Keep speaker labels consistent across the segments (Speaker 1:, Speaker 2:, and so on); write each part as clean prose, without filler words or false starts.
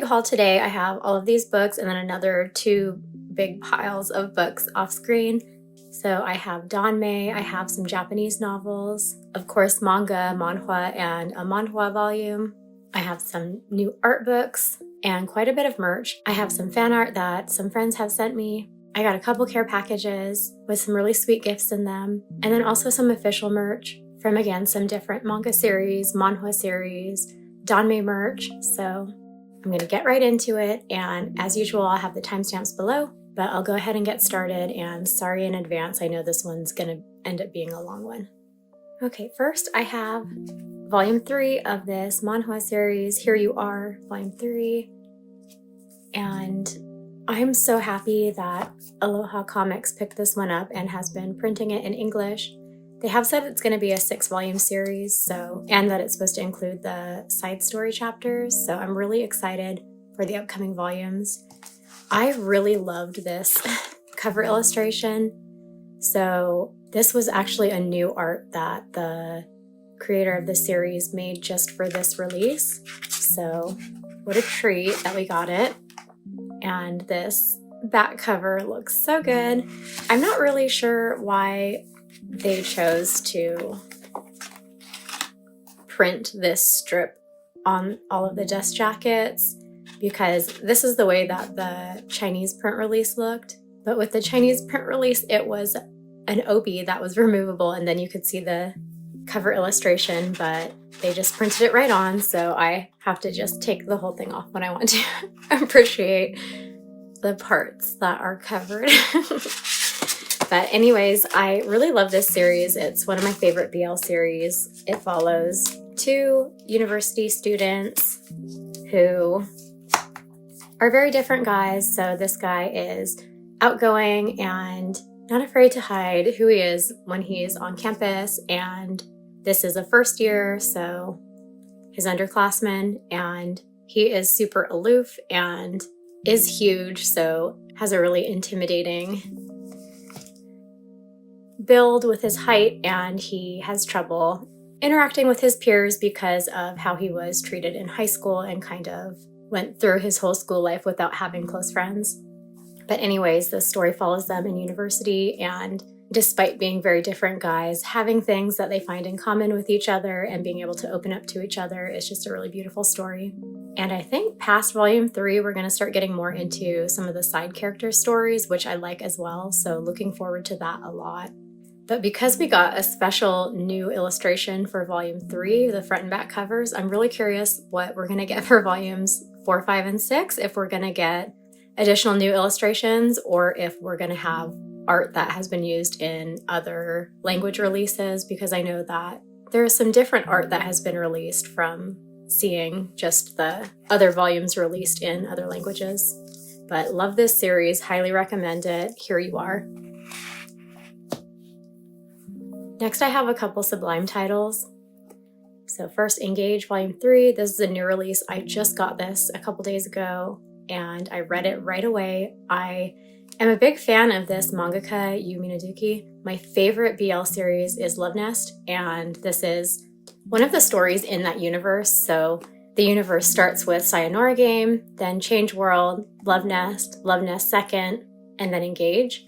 Speaker 1: haul today. I have all of these books and then another 2 big piles of books off screen. So I have danmei, I have some Japanese novels, of course manga, manhwa, and a manhwa volume. I have some new art books and quite a bit of merch. I have some fan art that some friends have sent me. I got a couple care packages with some really sweet gifts in them, and then also some official merch from, again, some different manga series, manhwa series, danmei merch. So I'm going to get right into it, and as usual, I'll have the timestamps below, but I'll go ahead and get started, and sorry in advance, I know this one's going to end up being a long one. Okay, first I have Volume 3 of this manhwa series, Here You Are, Volume 3, and I'm so happy that Aloha Comics picked this one up and has been printing it in English. They have said it's going to be a 6-volume series, and that it's supposed to include the side story chapters, so I'm really excited for the upcoming volumes. I really loved this cover illustration. So this was actually a new art that the creator of the series made just for this release. So what a treat that we got it. And this back cover looks so good. I'm not really sure why they chose to print this strip on all of the dust jackets, because this is the way that the Chinese print release looked. But with the Chinese print release, it was an obi that was removable, and then you could see the cover illustration, but they just printed it right on, so I have to just take the whole thing off when I want to appreciate the parts that are covered. But anyways, I really love this series. It's one of my favorite BL series. It follows 2 university students who are very different guys. So this guy is outgoing and not afraid to hide who he is when he's on campus, and this is a first year, so his underclassman, and he is super aloof and is huge, so has a really intimidating build with his height, and he has trouble interacting with his peers because of how he was treated in high school and kind of went through his whole school life without having close friends. But anyways, the story follows them in university, and despite being very different guys, having things that they find in common with each other and being able to open up to each other is just a really beautiful story. And I think past Volume 3, we're going to start getting more into some of the side character stories, which I like as well, so looking forward to that a lot. But because we got a special new illustration for Volume 3, the front and back covers, I'm really curious what we're going to get for Volumes 4, 5, and 6, if we're going to get additional new illustrations, or if we're going to have art that has been used in other language releases, because I know that there is some different art that has been released from seeing just the other volumes released in other languages. But love this series, highly recommend it. Here You Are. Next, I have a couple Sublime titles. So first, Engage Volume 3. This is a new release. I just got this a couple days ago, and I read it right away. I am a big fan of this mangaka, Yu Minazuki. My favorite BL series is Love Nest, and this is one of the stories in that universe. So the universe starts with Sayonara Game, then Change World, Love Nest Second, and then Engage.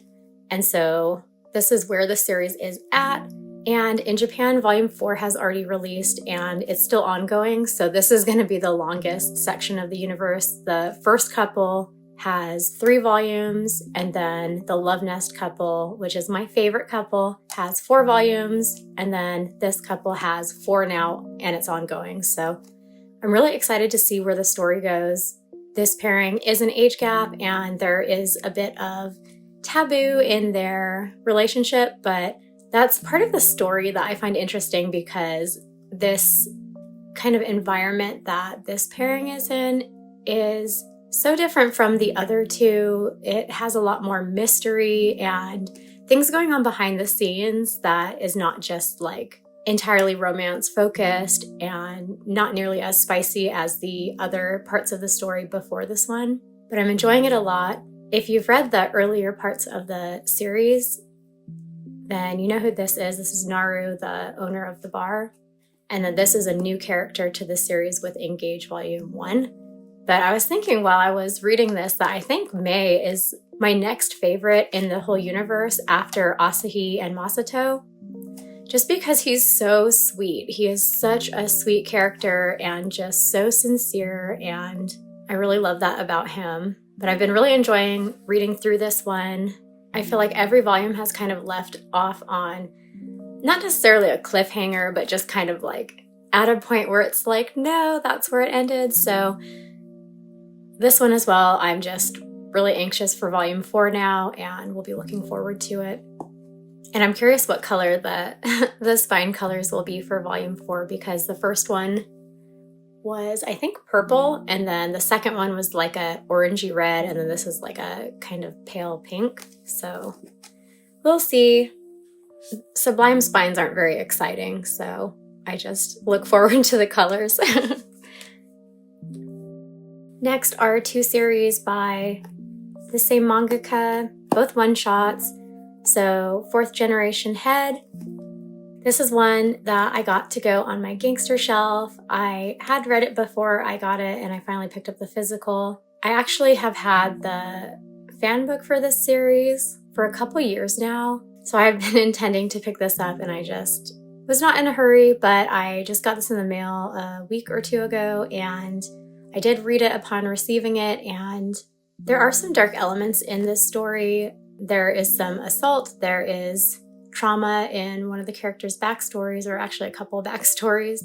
Speaker 1: And so this is where the series is at. And in Japan, Volume 4 has already released, and it's still ongoing. So this is going to be the longest section of the universe. The first couple has 3 volumes, and then the Love Nest couple, which is my favorite couple, has 4 volumes, and then this couple has 4 now, and it's ongoing. So I'm really excited to see where the story goes. This pairing is an age gap, and there is a bit of taboo in their relationship, but that's part of the story that I find interesting, because this kind of environment that this pairing is in is so different from the other 2. It has a lot more mystery and things going on behind the scenes that is not just like entirely romance focused and not nearly as spicy as the other parts of the story before this one. But I'm enjoying it a lot. If you've read the earlier parts of the series, then you know who this is. This is Naru, the owner of the bar. And then this is a new character to the series with Engage Volume 1. But I was thinking while I was reading this that I think Mei is my next favorite in the whole universe after Asahi and Masato. Just because he's so sweet. He is such a sweet character and just so sincere, and I really love that about him. But I've been really enjoying reading through this one. I feel like every volume has kind of left off on not necessarily a cliffhanger, but just kind of like at a point where it's like, no, that's where it ended. So this one as well, I'm just really anxious for volume 4 now, and we'll be looking forward to it. And I'm curious what color the spine colors will be for volume 4, because the first one was, I think, purple, and then the second one was like a orangey red, and then this is like a kind of pale pink. So we'll see. Sublime spines aren't very exciting, so I just look forward to the colors. Next are 2 series by the same mangaka, both one-shots. So, 4th Generation Head. This is one that I got to go on my gangster shelf. I had read it before I got it, and I finally picked up the physical. I actually have had the fan book for this series for a couple years now, so I've been intending to pick this up, and I just was not in a hurry, but I just got this in the mail a week or 2 ago, and I did read it upon receiving it, and there are some dark elements in this story. There is some assault, there is trauma in one of the characters' backstories, or actually a couple of backstories,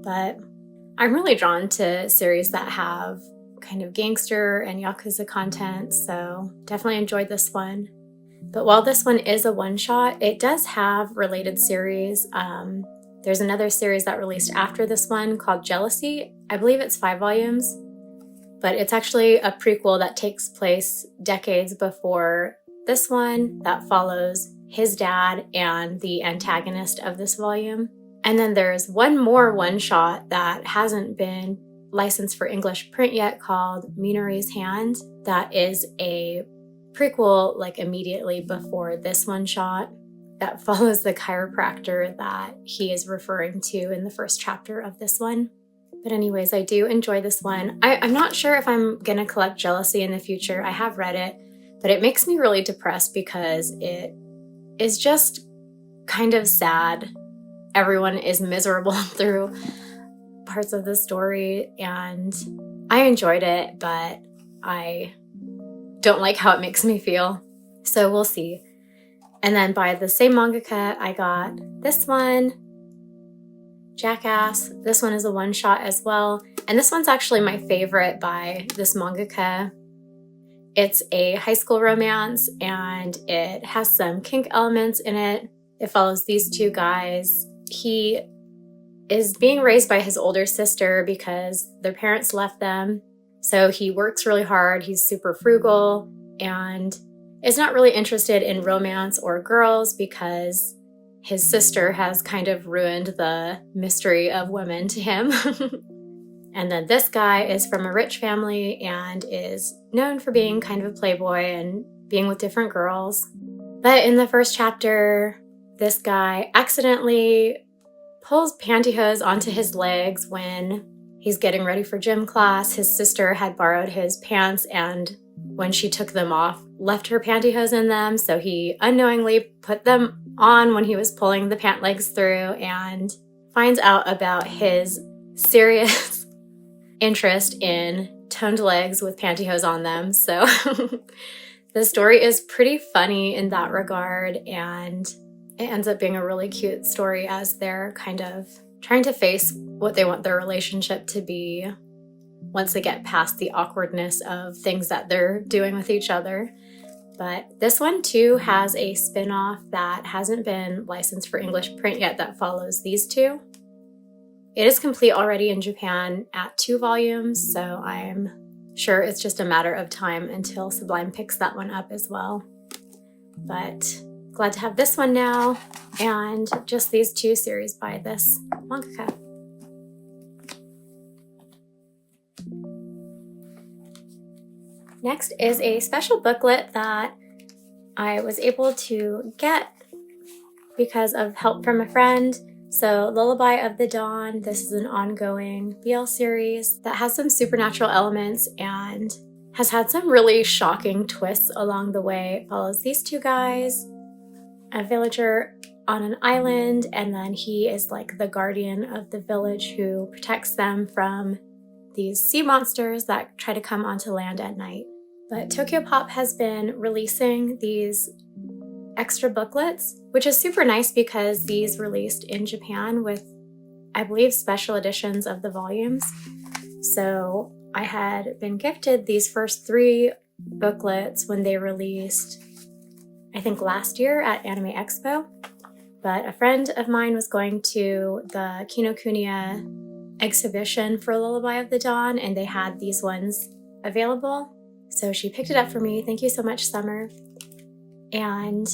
Speaker 1: but I'm really drawn to series that have kind of gangster and yakuza content, so definitely enjoyed this one. But while this one is a one-shot, it does have related series. There's another series that released after this one called Jealousy. I believe it's 5 volumes, but it's actually a prequel that takes place decades before this one that follows his dad and the antagonist of this volume. And then there's one more one-shot that hasn't been licensed for English print yet called Minori's Hand. That is a prequel like immediately before this one-shot that follows the chiropractor that he is referring to in the first chapter of this one. But anyways, I do enjoy this one. I'm not sure if I'm gonna collect Jealousy in the future. I have read it, but it makes me really depressed because it is just kind of sad. Everyone is miserable through parts of the story, and I enjoyed it, but I don't like how it makes me feel. So we'll see. And then by the same mangaka, I got this one, Jackass. This one is a one-shot as well. And this one's actually my favorite by this mangaka. It's a high school romance, and it has some kink elements in it. It follows these 2 guys. He is being raised by his older sister because their parents left them. So he works really hard. He's super frugal and is not really interested in romance or girls because his sister has kind of ruined the mystery of women to him. And then this guy is from a rich family and is known for being kind of a playboy and being with different girls. But in the first chapter, this guy accidentally pulls pantyhose onto his legs when he's getting ready for gym class. His sister had borrowed his pants, and when she took them off, left her pantyhose in them. So he unknowingly put them on when he was pulling the pant legs through, and finds out about his serious interest in toned legs with pantyhose on them. So the story is pretty funny in that regard, and it ends up being a really cute story as they're kind of trying to face what they want their relationship to be once they get past the awkwardness of things that they're doing with each other. But this one too has a spin-off that hasn't been licensed for English print yet that follows these 2. It is complete already in Japan at 2 volumes, so I'm sure it's just a matter of time until Sublime picks that one up as well. But glad to have this one now, and just these 2 series by this mangaka. Next is a special booklet that I was able to get because of help from a friend. So Lullaby of the Dawn, this is an ongoing BL series that has some supernatural elements and has had some really shocking twists along the way. It follows these two guys, a villager on an island, and then he is like the guardian of the village who protects them from these sea monsters that try to come onto land at night. But Tokyopop has been releasing these extra booklets, which is super nice because these released in Japan with, I believe, special editions of the volumes. So I had been gifted these first 3 booklets when they released, I think last year at Anime Expo. But a friend of mine was going to the Kinokuniya exhibition for Lullaby of the Dawn, and they had these ones available. So she picked it up for me. Thank you so much, Summer. And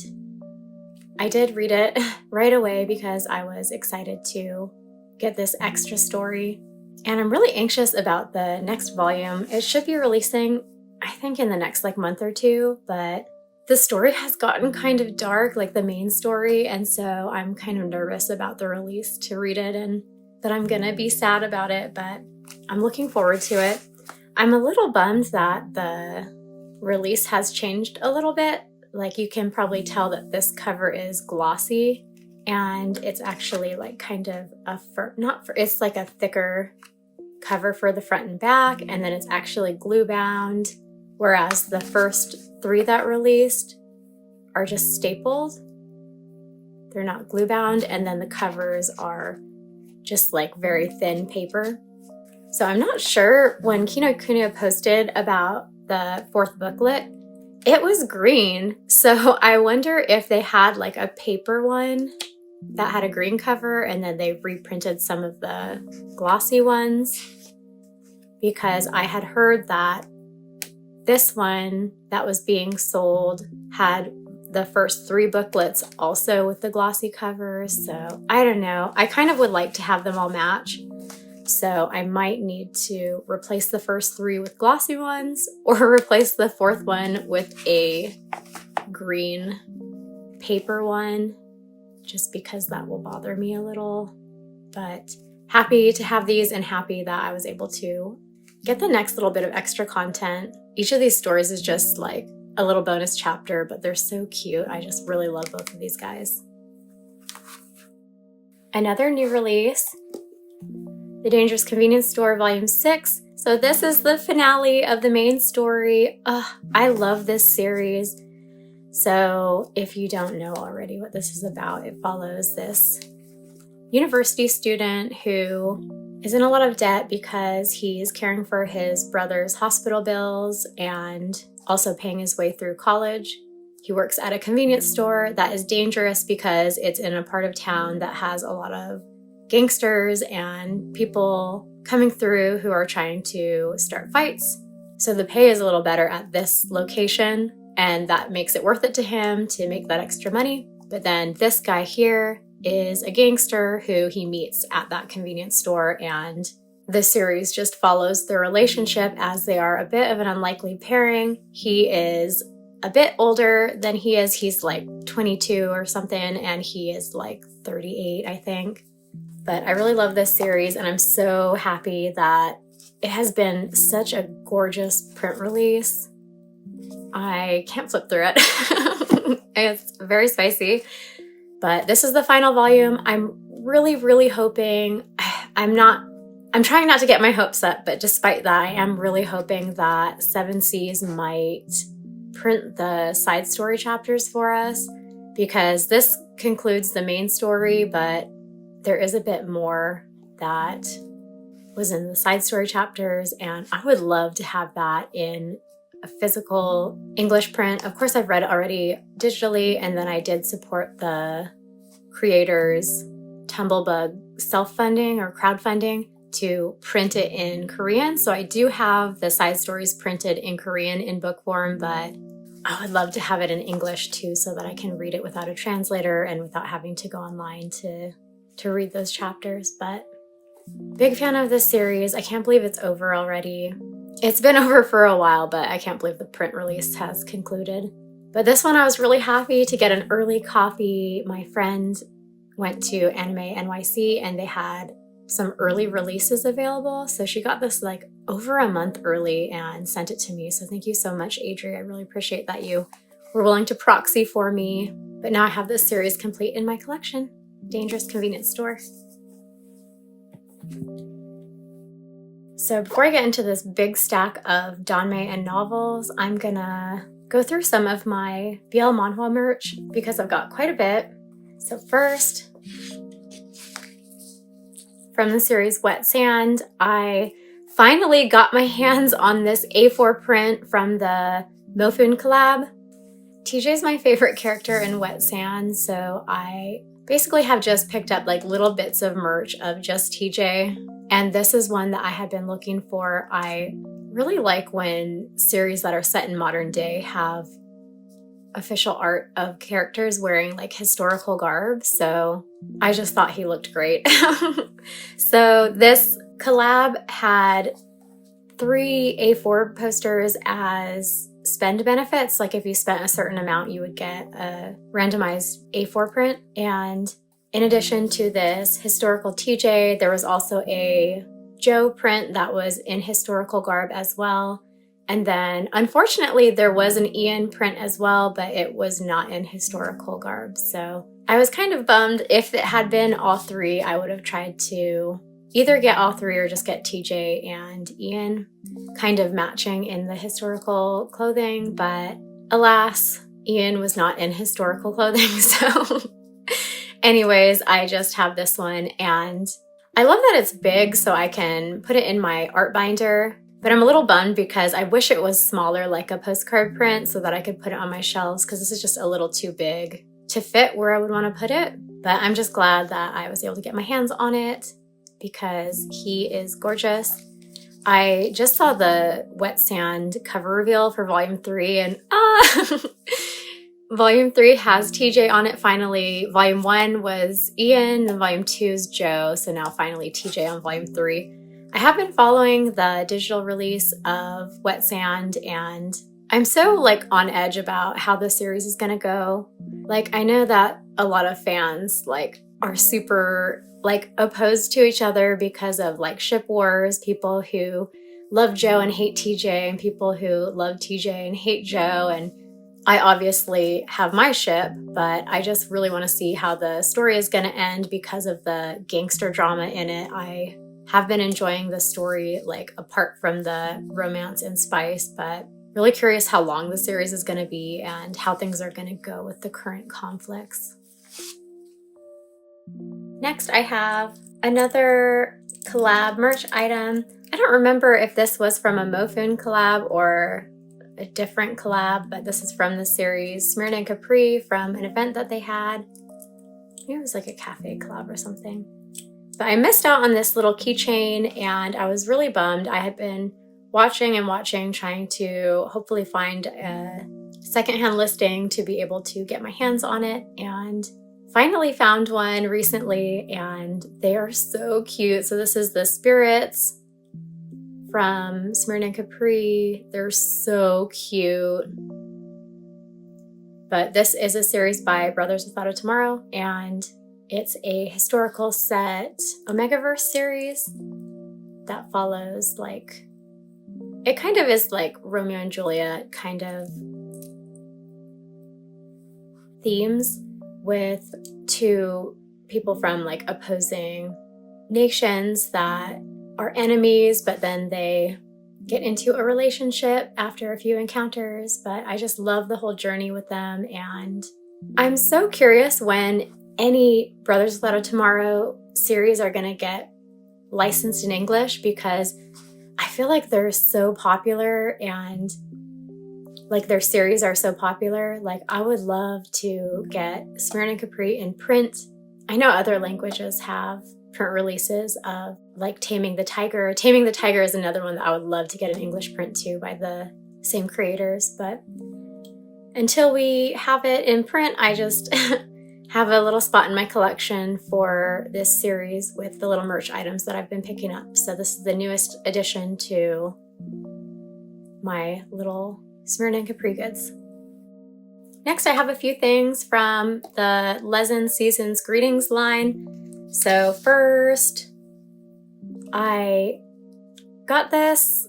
Speaker 1: I did read it right away because I was excited to get this extra story. And I'm really anxious about the next volume. It should be releasing, I think, in the next month or 2, but the story has gotten kind of dark, like the main story, and so I'm kind of nervous about the release to read it and that I'm gonna be sad about it, but I'm looking forward to it. I'm a little bummed that the release has changed a little bit. Like, you can probably tell that this cover is glossy and it's actually like kind of it's like a thicker cover for the front and back, and then it's actually glue bound, whereas the first 3 that released are just stapled. They're not glue bound, and then the covers are just like very thin paper. So I'm not sure, when Kinokuniya posted about the 4th booklet, it was green. So I wonder if they had like a paper one that had a green cover and then they reprinted some of the glossy ones, because I had heard that this one that was being sold had the first 3 booklets also with the glossy covers. So I don't know. I kind of would like to have them all match. So I might need to replace the first 3 with glossy ones, or replace the 4th one with a green paper one, just because that will bother me a little. But happy to have these, and happy that I was able to get the next little bit of extra content. Each of these stories is just like a little bonus chapter, but they're so cute. I just really love both of these guys. Another new release, The Dangerous Convenience Store Volume 6. So this is the finale of the main story. I love this series. So if you don't know already what this is about, it follows this university student who is in a lot of debt because he's caring for his brother's hospital bills and also paying his way through college. He works at a convenience store that is dangerous because it's in a part of town that has a lot of gangsters and people coming through who are trying to start fights. So the pay is a little better at this location, and that makes it worth it to him to make that extra money. But then this guy here is a gangster who he meets at that convenience store, and the series just follows their relationship as they are a bit of an unlikely pairing. He is a bit older than he is. He's like 22 or something, and he is like 38, I think. But I really love this series, and I'm so happy that it has been such a gorgeous print release. I can't flip through it. It's very spicy. But this is the final volume. I'm really, really hoping, I'm trying not to get my hopes up, but despite that, I am really hoping that 7 Seas might print the side story chapters for us, because this concludes the main story, but there is a bit more that was in the side story chapters, and I would love to have that in a physical English print. Of course, I've read it already digitally, and then I did support the creators' Tumblebug self-funding or crowdfunding to print it in Korean. So I do have the side stories printed in Korean in book form, but I would love to have it in English too, so that I can read it without a translator and without having to go online to read those chapters. But big fan of this series. I can't believe it's over already. It's been over for a while, but I can't believe the print release has concluded. But this one, I was really happy to get an early copy. My friend went to Anime NYC and they had some early releases available. So she got this like over a month early and sent it to me. So thank you so much, Adri. I really appreciate that you were willing to proxy for me. But now I have this series complete in my collection. Dangerous Convenience Store. So before I get into this big stack of danmei and novels, I'm gonna go through some of my BL manhwa merch because I've got quite a bit. So first, from the series Wet Sand, I finally got my hands on this A4 print from the Mofun collab. TJ is my favorite character in Wet Sand, so I basically have just picked up like little bits of merch of just TJ, and this is one that I had been looking for. I really like when series that are set in modern day have official art of characters wearing like historical garb, so I just thought he looked great. So this collab had 3 A4 posters as spend benefits. Like if you spent a certain amount, you would get a randomized A4 print. And in addition to this historical TJ, there was also a Joe print that was in historical garb as well. And then unfortunately there was an Ian print as well, but it was not in historical garb. So I was kind of bummed. If it had been all 3, I would have tried to either get all 3 or just get TJ and Ian kind of matching in the historical clothing. But alas, Ian was not in historical clothing. So anyways, I just have this one, and I love that it's big so I can put it in my art binder. But I'm a little bummed because I wish it was smaller, like a postcard print, so that I could put it on my shelves, because this is just a little too big to fit where I would want to put it. But I'm just glad that I was able to get my hands on it because he is gorgeous. I just saw the Wet Sand cover reveal for Volume 3, and Volume 3 has TJ on it finally. Volume 1 was Ian, and Volume 2 is Joe, so now finally TJ on Volume 3. I have been following the digital release of Wet Sand, and I'm so like on edge about how the series is gonna go. Like, I know that a lot of fans like are super like opposed to each other because of like ship wars, people who love Joe and hate TJ, and people who love TJ and hate Joe. And I obviously have my ship, but I just really want to see how the story is going to end because of the gangster drama in it. I have been enjoying the story, like apart from the romance and spice, but really curious how long the series is going to be and how things are going to go with the current conflicts. Next, I have another collab merch item. I don't remember if this was from a Mofun collab or a different collab, but this is from the series Smyrna Capri from an event that they had. Maybe it was like a cafe collab or something. But I missed out on this little keychain and I was really bummed. I had been watching, trying to hopefully find a secondhand listing to be able to get my hands on it, and finally found one recently, and they are so cute. So this is the spirits from Smyrna Capri. They're so cute. But this is a series by Brothers Without a Tomorrow, and it's a historical set Omegaverse series that follows like, it kind of is like Romeo and Juliet kind of themes with 2 people from like opposing nations that are enemies, but then they get into a relationship after a few encounters. But I just love the whole journey with them, and I'm so curious when any Brothers Without a Tomorrow series are going to get licensed in English, because I feel like they're so popular and like their series are so popular. Like, I would love to get Smyrna Capri in print. I know other languages have print releases of like Taming the Tiger. Taming the Tiger is another one that I would love to get an English print too by the same creators. But until we have it in print, I just have a little spot in my collection for this series with the little merch items that I've been picking up. So this is the newest addition to my little Smyrna Capri goods. Next, I have a few things from the Lezen Seasons Greetings line. So first, I got this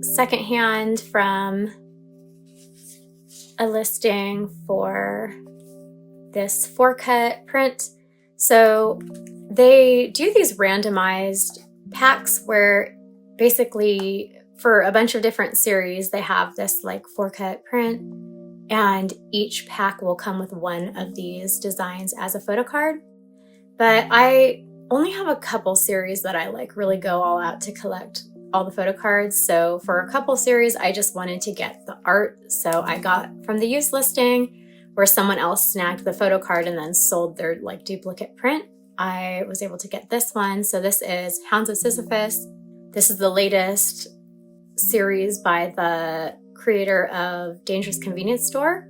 Speaker 1: secondhand from a listing for this 4-cut print. So they do these randomized packs where basically for a bunch of different series, they have this like 4-cut print, and each pack will come with one of these designs as a photo card. But I only have a couple series that I like really go all out to collect all the photo cards. So for a couple series, I just wanted to get the art. So I got from the used listing where someone else snagged the photo card and then sold their like duplicate print. I was able to get this one. So this is Hounds of Sisyphus. This is the latest series by the creator of Dangerous Convenience Store.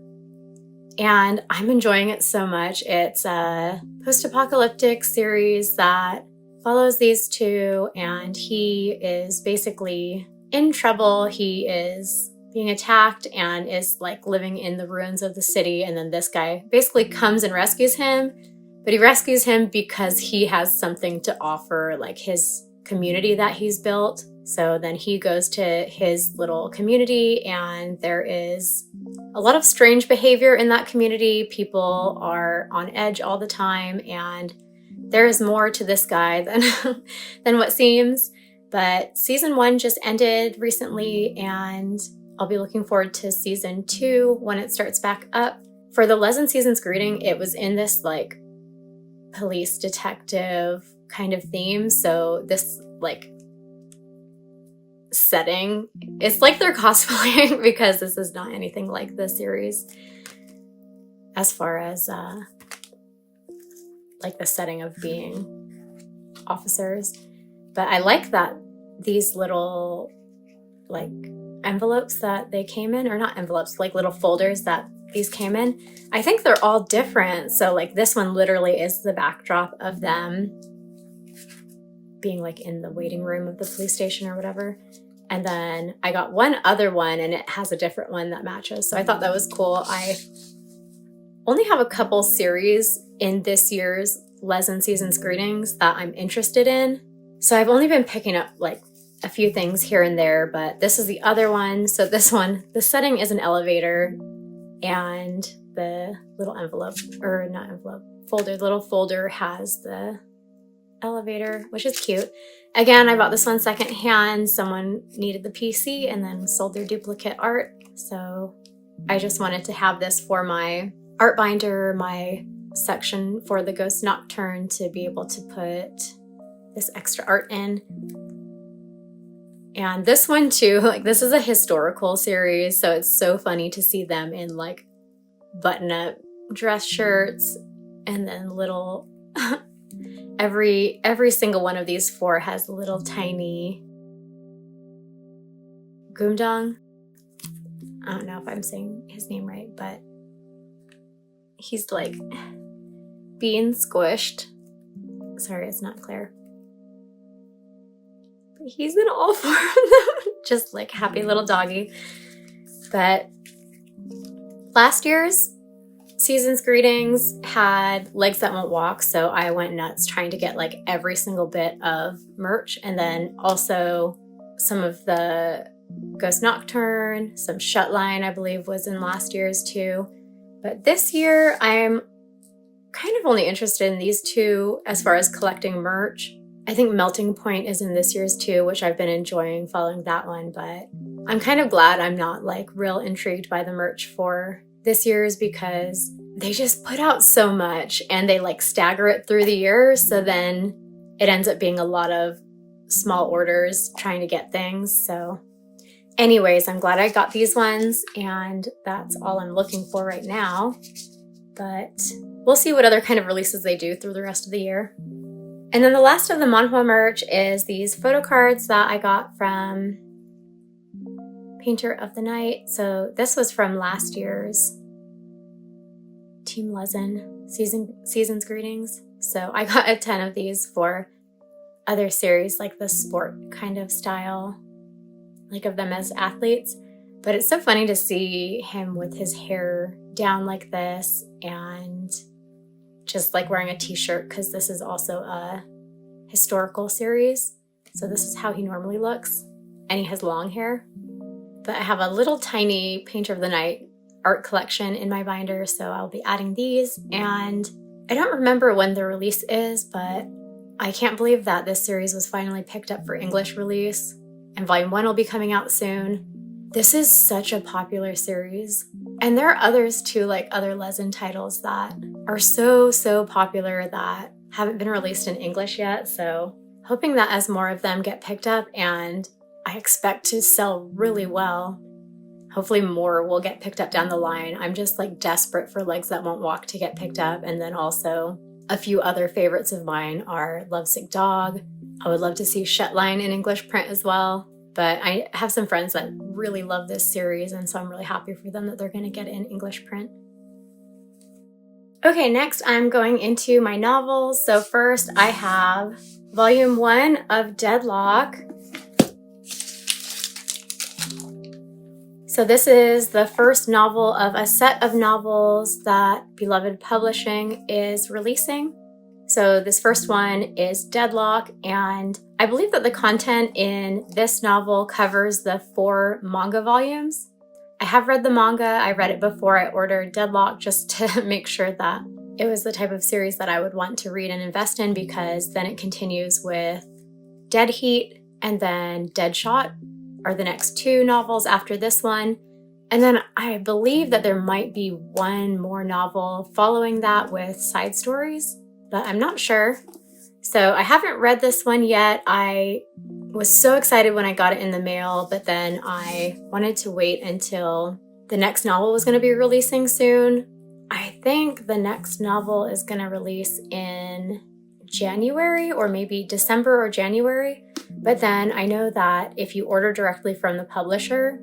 Speaker 1: And I'm enjoying it so much. It's a post-apocalyptic series that follows these two, and he is basically in trouble. He is being attacked and is like living in the ruins of the city. And then this guy basically comes and rescues him, but he rescues him because he has something to offer, like his community that he's built. So then he goes to his little community, and there is a lot of strange behavior in that community. People are on edge all the time, and there is more to this guy than what seems. But season 1 just ended recently, and I'll be looking forward to season 2 when it starts back up. For the Lezen Seasons Greeting, it was in this like police detective kind of theme. So this like setting, it's like they're cosplaying because this is not anything like the series as far as like the setting of being officers. But I like that these little like envelopes that they came in, or not envelopes, like little folders that these came in. I think they're all different. So like this one literally is the backdrop of them being like in the waiting room of the police station or whatever. And then I got one other one and it has a different one that matches. So I thought that was cool. I only have a couple series in this year's Lezen Seasons Greetings that I'm interested in. So I've only been picking up like a few things here and there, but this is the other one. So this one, the setting is an elevator, and the little envelope, or not envelope, folder, the little folder has the elevator, which is cute. Again, I bought this one secondhand. Someone needed the PC and then sold their duplicate art. So I just wanted to have this for my art binder, my section for the Ghost Nocturne, to be able to put this extra art in. And this one too, like this is a historical series, so it's so funny to see them in like button-up dress shirts, and then little every single one of these 4 has little tiny Gumdong. I don't know if I'm saying his name right, but he's like being squished. Sorry, it's not clear. But he's in all 4 of them, just like happy little doggy. But last year's Seasons Greetings had Legs That Won't Walk, so I went nuts trying to get like every single bit of merch, and then also some of the Ghost Nocturne, some Shut Line I believe was in last year's too. But this year I'm kind of only interested in these 2 as far as collecting merch. I think Melting Point is in this year's too, which I've been enjoying following that one, but I'm kind of glad I'm not like real intrigued by the merch for this year's, because they just put out so much and they like stagger it through the year. So then it ends up being a lot of small orders trying to get things. So anyways, I'm glad I got these ones, and that's all I'm looking for right now. But we'll see what other kind of releases they do through the rest of the year. And then the last of the manhwa merch is these photo cards that I got from Painter of the Night. So this was from last year's Team Lezen Seasons Greetings. So I got a ton of these for other series, like the sport kind of style, like of them as athletes. But it's so funny to see him with his hair down like this and just like wearing a t-shirt, because this is also a historical series. So this is how he normally looks, and he has long hair. But I have a little tiny Painter of the Night art collection in my binder, so I'll be adding these. And I don't remember when the release is, but I can't believe that this series was finally picked up for English release, and volume 1 will be coming out soon. This is such a popular series. And there are others too, like other Lezen titles that are so popular that haven't been released in English yet. So hoping that as more of them get picked up, and I expect to sell really well, hopefully more will get picked up down the line. I'm just like desperate for Legs That Won't Walk to get picked up. And then also a few other favorites of mine are Lovesick Dog. I would love to see Shetline in English print as well. But I have some friends that really love this series, and so I'm really happy for them that they're going to get it in English print. Okay, next I'm going into my novels. So first I have volume 1 of Deadlock. So this is the first novel of a set of novels that Beloved Publishing is releasing. So this first one is Deadlock, and I believe that the content in this novel covers the 4 manga volumes. I have read the manga. I read it before I ordered Deadlock just to make sure that it was the type of series that I would want to read and invest in, because then it continues with Dead Heat, and then Deadshot are the next 2 novels after this one. And then I believe that there might be one more novel following that with side stories, but I'm not sure. So I haven't read this one yet. I was so excited when I got it in the mail, but then I wanted to wait until the next novel was going to be releasing soon. I think the next novel is going to release in January, or maybe December or January. But then I know that if you order directly from the publisher,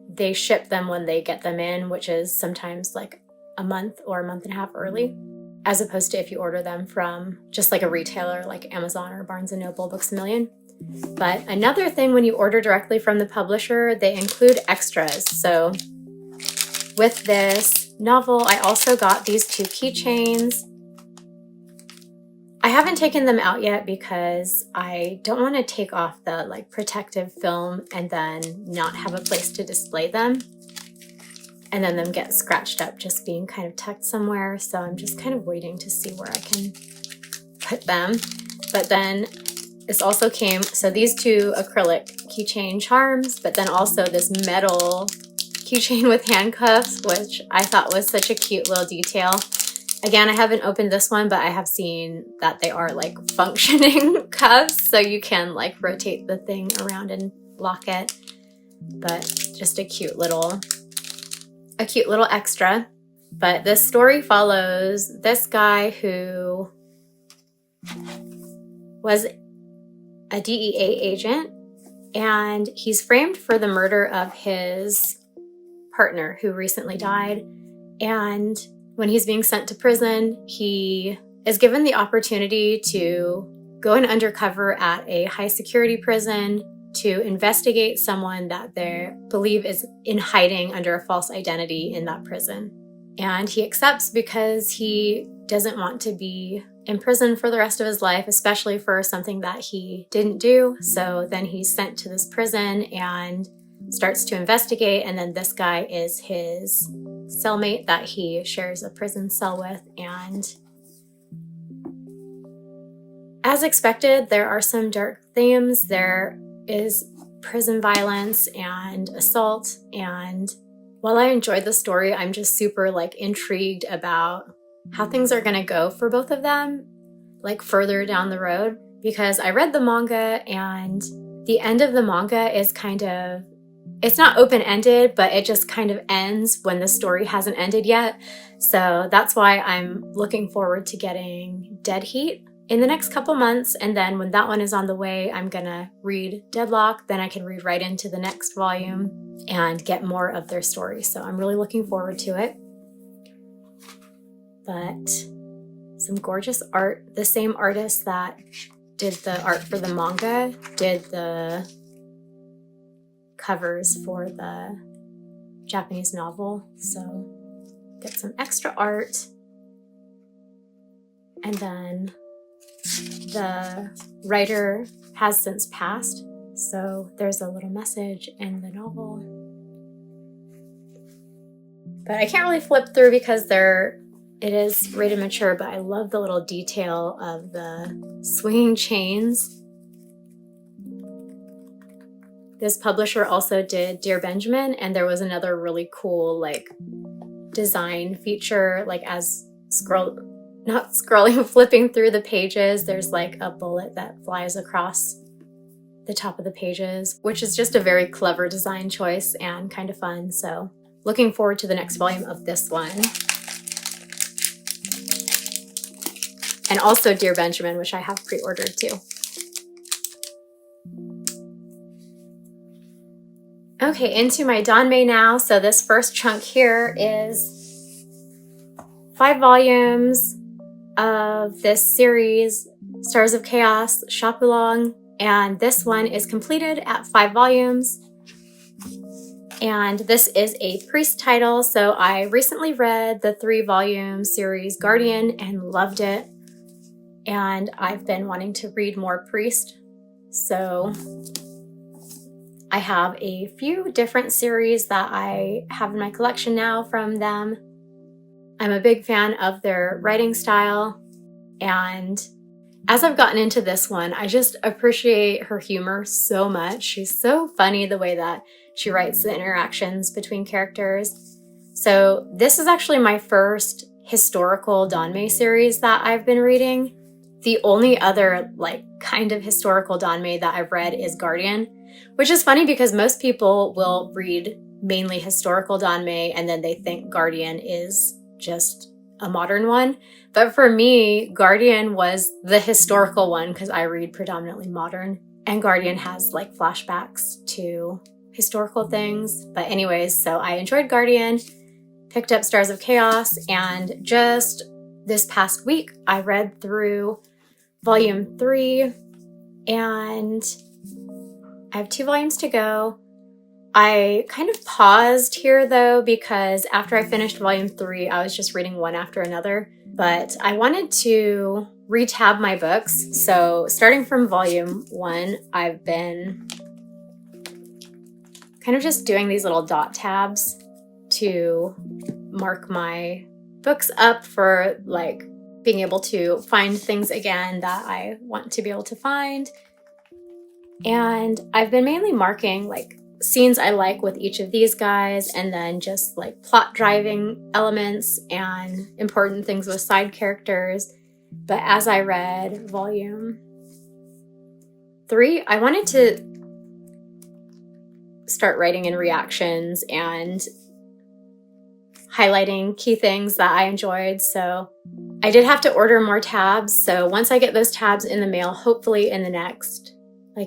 Speaker 1: they ship them when they get them in, which is sometimes like a month or a month and a half early, as opposed to if you order them from just like a retailer like Amazon or Barnes & Noble, Books A Million. But another thing, when you order directly from the publisher, they include extras. So with this novel, I also got these 2 keychains. I haven't taken them out yet because I don't want to take off the like protective film and then not have a place to display them, and then them get scratched up just being kind of tucked somewhere. So I'm just kind of waiting to see where I can put them. But then this also came, so these 2 acrylic keychain charms, but then also this metal keychain with handcuffs, which I thought was such a cute little detail. Again, I haven't opened this one, but I have seen that they are like functioning cuffs, so you can like rotate the thing around and lock it. But just a cute little extra. But this story follows this guy who was a DEA agent, and he's framed for the murder of his partner who recently died. And when he's being sent to prison, he is given the opportunity to go in undercover at a high security prison to investigate someone that they believe is in hiding under a false identity in that prison. And he accepts because he doesn't want to be in prison for the rest of his life, especially for something that he didn't do. So then he's sent to this prison and starts to investigate, and then this guy is his cellmate that he shares a prison cell with. And as expected, there are some dark themes. There is prison violence and assault, and while I enjoyed the story, I'm just super like intrigued about how things are going to go for both of them, like further down the road, because I read the manga, and the end of the manga is kind of, it's not open-ended, but it just kind of ends when the story hasn't ended yet. So that's why I'm looking forward to getting Dead Heat in the next couple months. And then when that one is on the way, I'm gonna read Deadlock. Then I can read right into the next volume and get more of their story. So I'm really looking forward to it. But some gorgeous art. The same artist that did the art for the manga did the covers for the Japanese novel. So get some extra art. And then the writer has since passed, so there's a little message in the novel. But I can't really flip through because it is rated mature, but I love the little detail of the swinging chains. This publisher also did Dear Benjamin, and there was another really cool like design feature, like as flipping through the pages, there's like a bullet that flies across the top of the pages, which is just a very clever design choice and kind of fun. So looking forward to the next volume of this one. And also Dear Benjamin, which I have pre-ordered too. Okay, into my danmei now. So this first chunk here is 5 volumes of this series, Stars of Chaos, Shapulong, and this one is completed at 5 volumes. And this is a priest title, so I recently read the 3-volume series Guardian and loved it. And I've been wanting to read more priest, so I have a few different series that I have in my collection now from them. I'm a big fan of their writing style, and as I've gotten into this one, I just appreciate her humor so much. She's so funny the way that she writes the interactions between characters. So this is actually my first historical danmei series that I've been reading. The only other like kind of historical danmei that I've read is Guardian, which is funny because most people will read mainly historical danmei and then they think Guardian is just a modern one. But for me, Guardian was the historical one because I read predominantly modern, and Guardian has like flashbacks to historical things. But anyways, so I enjoyed Guardian, picked up Stars of Chaos, and just this past week I read through volume 3, and I have 2 volumes to go. I kind of paused here though because after I finished volume 3, I was just reading one after another, but I wanted to retab my books. So starting from volume 1, I've been kind of just doing these little dot tabs to mark my books up for like being able to find things again that I want to be able to find. And I've been mainly marking like scenes I like with each of these guys, and then just like plot driving elements and important things with side characters. But as I read volume 3, I wanted to start writing in reactions and highlighting key things that I enjoyed. So I did have to order more tabs. So once I get those tabs in the mail, hopefully in the next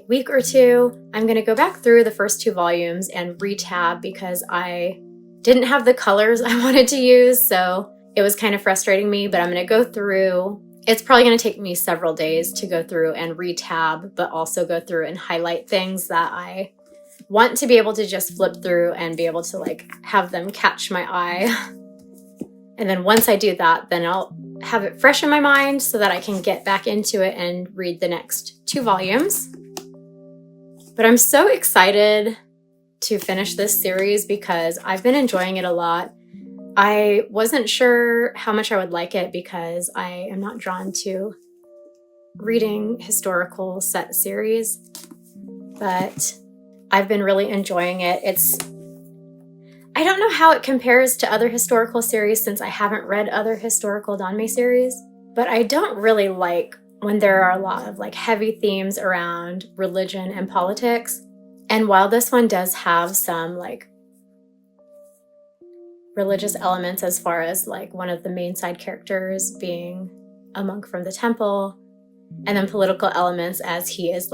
Speaker 1: week or 2, I'm going to go back through the first 2 volumes and retab because I didn't have the colors I wanted to use. So it was kind of frustrating me, but I'm going to go through. It's probably going to take me several days to go through and retab, but also go through and highlight things that I want to be able to just flip through and be able to have them catch my eye. And then once I do that, then I'll have it fresh in my mind so that I can get back into it and read the next 2 volumes. But I'm so excited to finish this series because I've been enjoying it a lot. I wasn't sure how much I would like it because I am not drawn to reading historical set series, but I've been really enjoying it. I don't know how it compares to other historical series since I haven't read other historical danmei series, but I don't really like when there are a lot of heavy themes around religion and politics. And while this one does have some religious elements as far as one of the main side characters being a monk from the temple, and then political elements as he is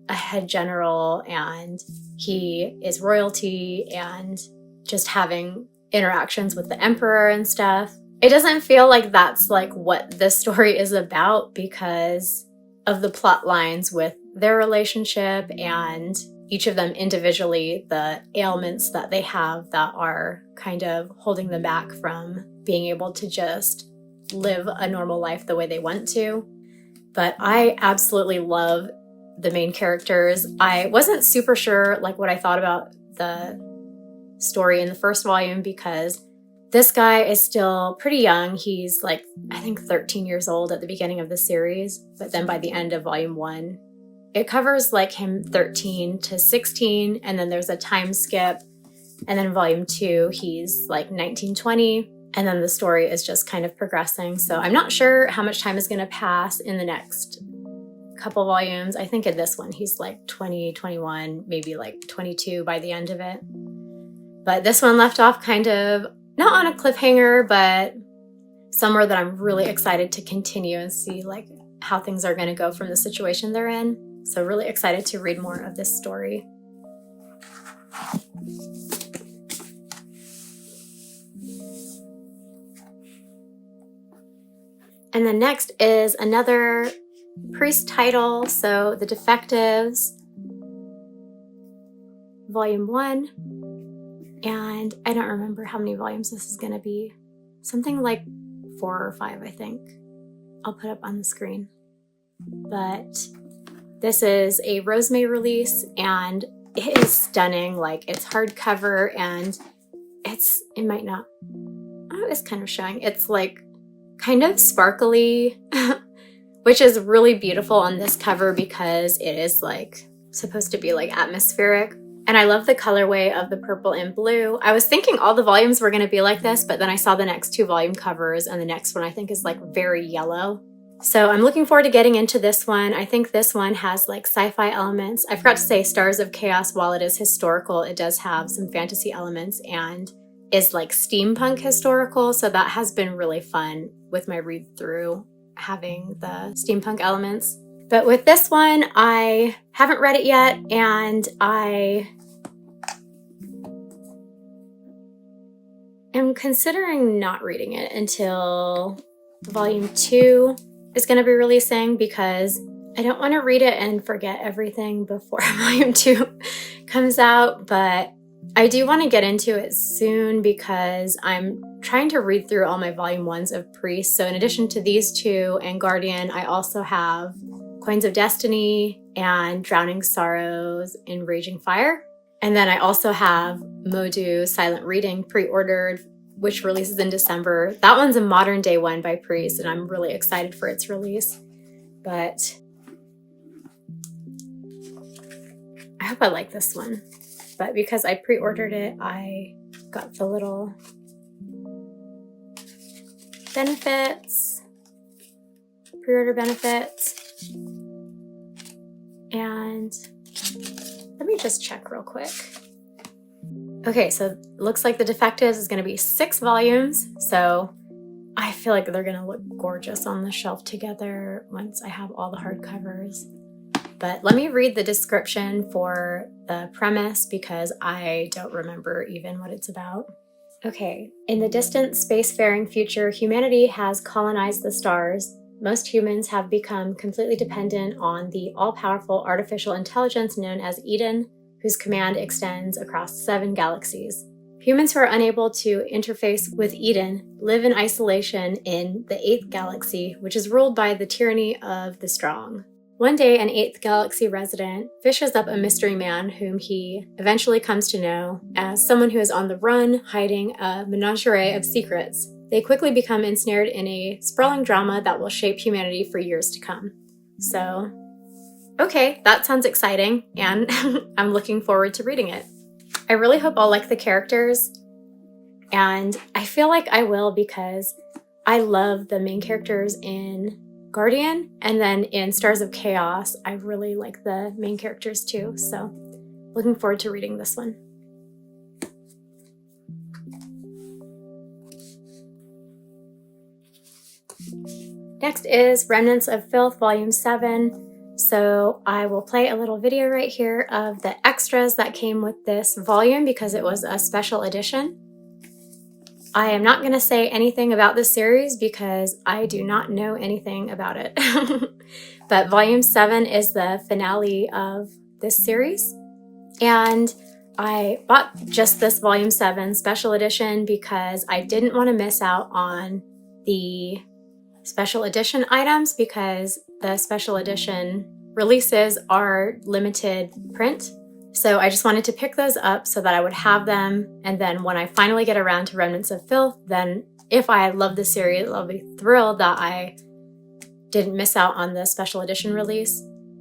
Speaker 1: a head general and he is royalty and just having interactions with the emperor and stuff. It doesn't feel like that's what this story is about because of the plot lines with their relationship and each of them individually, the ailments that they have that are kind of holding them back from being able to just live a normal life the way they want to. But I absolutely love the main characters. I wasn't super sure like what I thought about the story in the first volume because this guy is still pretty young. He's like, I think 13 years old at the beginning of the series, but then by the end of volume 1, it covers like him 13 to 16, and then there's a time skip. And then in volume 2, he's like 19, 20, and then the story is just kind of progressing. So I'm not sure how much time is going to pass in the next couple volumes. I think in this one, he's like 20, 21, maybe like 22 by the end of it. But this one left off kind of not on a cliffhanger, but somewhere that I'm really excited to continue and see like how things are going to go from the situation they're in. So really excited to read more of this story. And then next is another priest title. So The Defectives, Volume 1. And I don't remember how many volumes this is going to be. Something like 4 or 5, I think. I'll put up on the screen. But this is a Rosemary release, and it is stunning. Like, it's hardcover, and it might not, oh, it's kind of showing. It's like kind of sparkly, which is really beautiful on this cover because it is like supposed to be like atmospheric. And I love the colorway of the purple and blue. I was thinking all the volumes were going to be like this, but then I saw the next 2 volume covers, and the next one I think is like very yellow. So I'm looking forward to getting into this one. I think this one has like sci-fi elements. I forgot to say Stars of Chaos, while it is historical, it does have some fantasy elements and is like steampunk historical. So that has been really fun with my read through, having the steampunk elements. But with this one, I haven't read it yet, and I am considering not reading it until volume 2 is going to be releasing, because I don't want to read it and forget everything before volume 2 comes out. But I do want to get into it soon because I'm trying to read through all my volume 1s of Priest. So in addition to these 2 and Guardian, I also have Coins of Destiny and Drowning Sorrows in Raging Fire. And then I also have Modu Silent Reading pre-ordered, which releases in December. That one's a modern day one by Priest, and I'm really excited for its release. But I hope I like this one. But because I pre-ordered it, I got the little benefits, pre-order benefits. And let me just check real quick. Okay, so it looks like The Defectives is going to be 6 volumes. So I feel like they're going to look gorgeous on the shelf together once I have all the hardcovers. But let me read the description for the premise because I don't remember even what it's about. Okay, in the distant spacefaring future, humanity has colonized the stars. Most humans have become completely dependent on the all-powerful artificial intelligence known as Eden, whose command extends across 7 galaxies. Humans who are unable to interface with Eden live in isolation in the 8th galaxy, which is ruled by the tyranny of the strong. One day, an 8th galaxy resident fishes up a mystery man whom he eventually comes to know as someone who is on the run, hiding a menagerie of secrets. They quickly become ensnared in a sprawling drama that will shape humanity for years to come. So, okay, that sounds exciting, and I'm looking forward to reading it. I really hope I'll like the characters, and I feel like I will because I love the main characters in Guardian, and then in Stars of Chaos, I really like the main characters too, so looking forward to reading this one. Next is Remnants of Filth, Volume 7. So I will play a little video right here of the extras that came with this volume because it was a special edition. I am not going to say anything about this series because I do not know anything about it. But Volume 7 is the finale of this series. And I bought just this volume 7 special edition because I didn't want to miss out on the special edition items, because the special edition releases are limited print. So I just wanted to pick those up so that I would have them, and then when I finally get around to Remnants of Filth, then if I love the series, I'll be thrilled that I didn't miss out on the special edition release.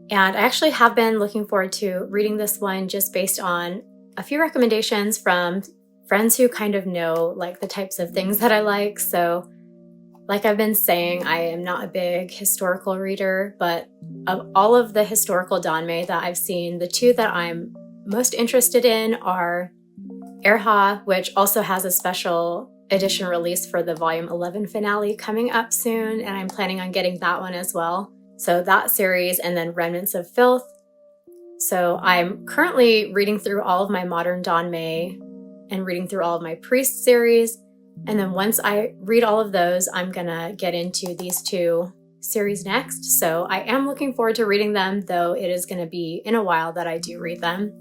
Speaker 1: And I actually have been looking forward to reading this one just based on a few recommendations from friends who kind of know like the types of things that I like. So like I've been saying, I am not a big historical reader, but of all of the historical danmei that I've seen, the two that I'm most interested in are Erha, which also has a special edition release for the volume 11 finale coming up soon, and I'm planning on getting that one as well. So that series, and then Remnants of Filth. So I'm currently reading through all of my modern danmei and reading through all of my priest series. And then once I read all of those, I'm gonna get into these two series next. So I am looking forward to reading them, though it is gonna be in a while that I do read them.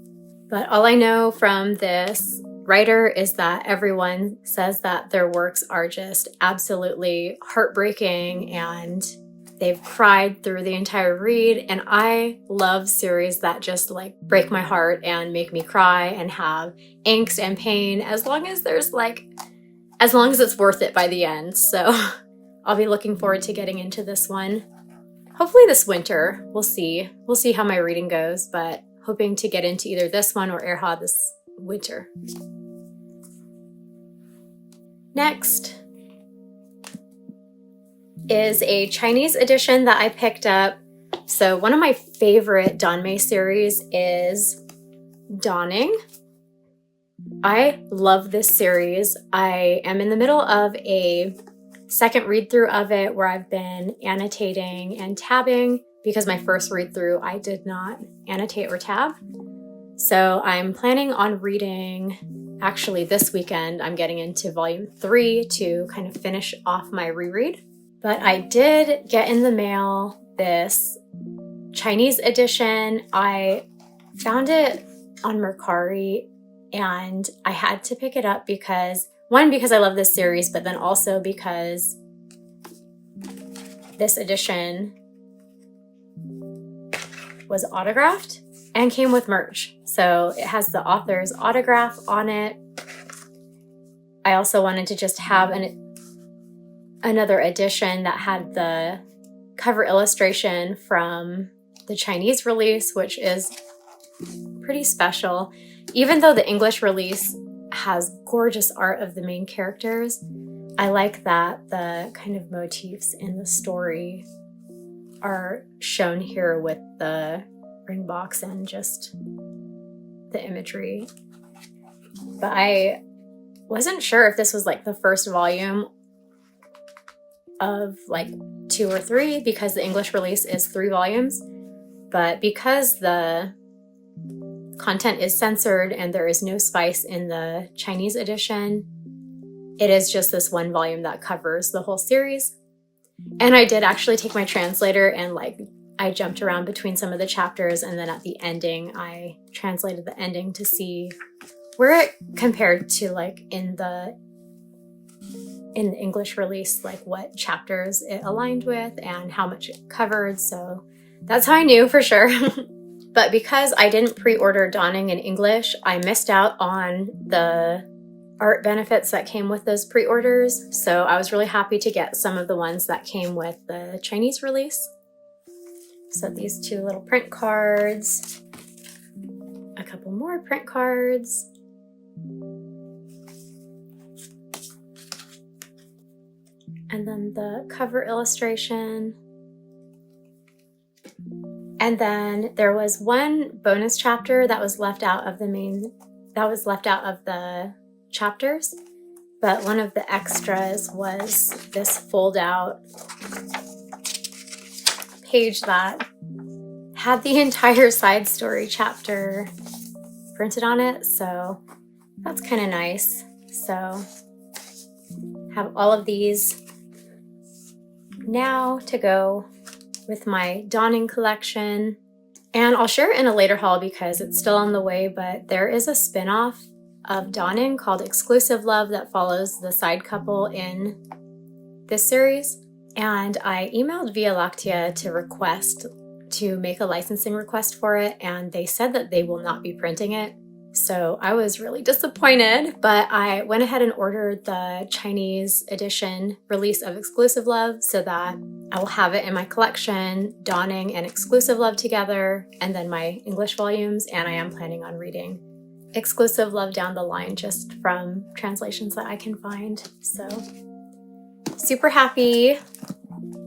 Speaker 1: But all I know from this writer is that everyone says that their works are just absolutely heartbreaking and they've cried through the entire read. And I love series that just like break my heart and make me cry and have angst and pain, as long as it's worth it by the end. So I'll be looking forward to getting into this one. Hopefully this winter. We'll see. We'll see how my reading goes, but hoping to get into either this one or Erha this winter. Next is a Chinese edition that I picked up. So one of my favorite danmei series is Dawning. I love this series. I am in the middle of a second read through of it where I've been annotating and tabbing, because my first read through I did not annotate or tab. So I'm planning on reading, actually this weekend, I'm getting into volume 3 to kind of finish off my reread. But I did get in the mail this Chinese edition. I found it on Mercari and I had to pick it up because I love this series, but then also because this edition was autographed and came with merch. So it has the author's autograph on it. I also wanted to just have another edition that had the cover illustration from the Chinese release, which is pretty special. Even though the English release has gorgeous art of the main characters, I like that the kind of motifs in the story are shown here with the ring box and just the imagery. But I wasn't sure if this was like the first volume of like 2 or 3, because the English release is 3 volumes. But because the content is censored and there is no spice in the Chinese edition, it is just this one volume that covers the whole series. And I did actually take my translator and I jumped around between some of the chapters, and then at the ending I translated the ending to see where it compared to in the English release, what chapters it aligned with and how much it covered. So that's how I knew for sure. But because I didn't pre-order Dawning in English, I missed out on the art benefits that came with those pre-orders. So I was really happy to get some of the ones that came with the Chinese release. So these 2 little print cards, a couple more print cards, and then the cover illustration. And then there was one bonus chapter that was left out of the chapters, but one of the extras was this fold out page that had the entire side story chapter printed on it. So that's kind of nice. So have all of these now to go with my Dawning collection. And I'll share it in a later haul because it's still on the way, but there is a spin-off of Dawning called Exclusive Love that follows the side couple in this series. And I emailed Via Lactea to make a licensing request for it, and they said that they will not be printing it. So I was really disappointed, but I went ahead and ordered the Chinese edition release of Exclusive Love so that I will have it in my collection, Dawning and Exclusive Love together, and then my English volumes, and I am planning on reading Exclusive Love down the line just from translations that I can find. So super happy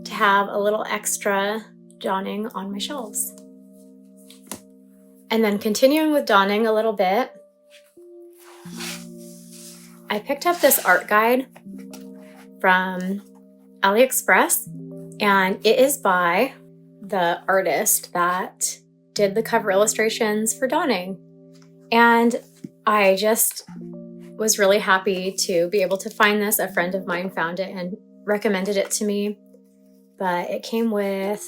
Speaker 1: to have a little extra Dawning on my shelves. And then continuing with Dawning a little bit, I picked up this art guide from AliExpress, and it is by the artist that did the cover illustrations for Dawning. And I just was really happy to be able to find this. A friend of mine found it and recommended it to me, but it came with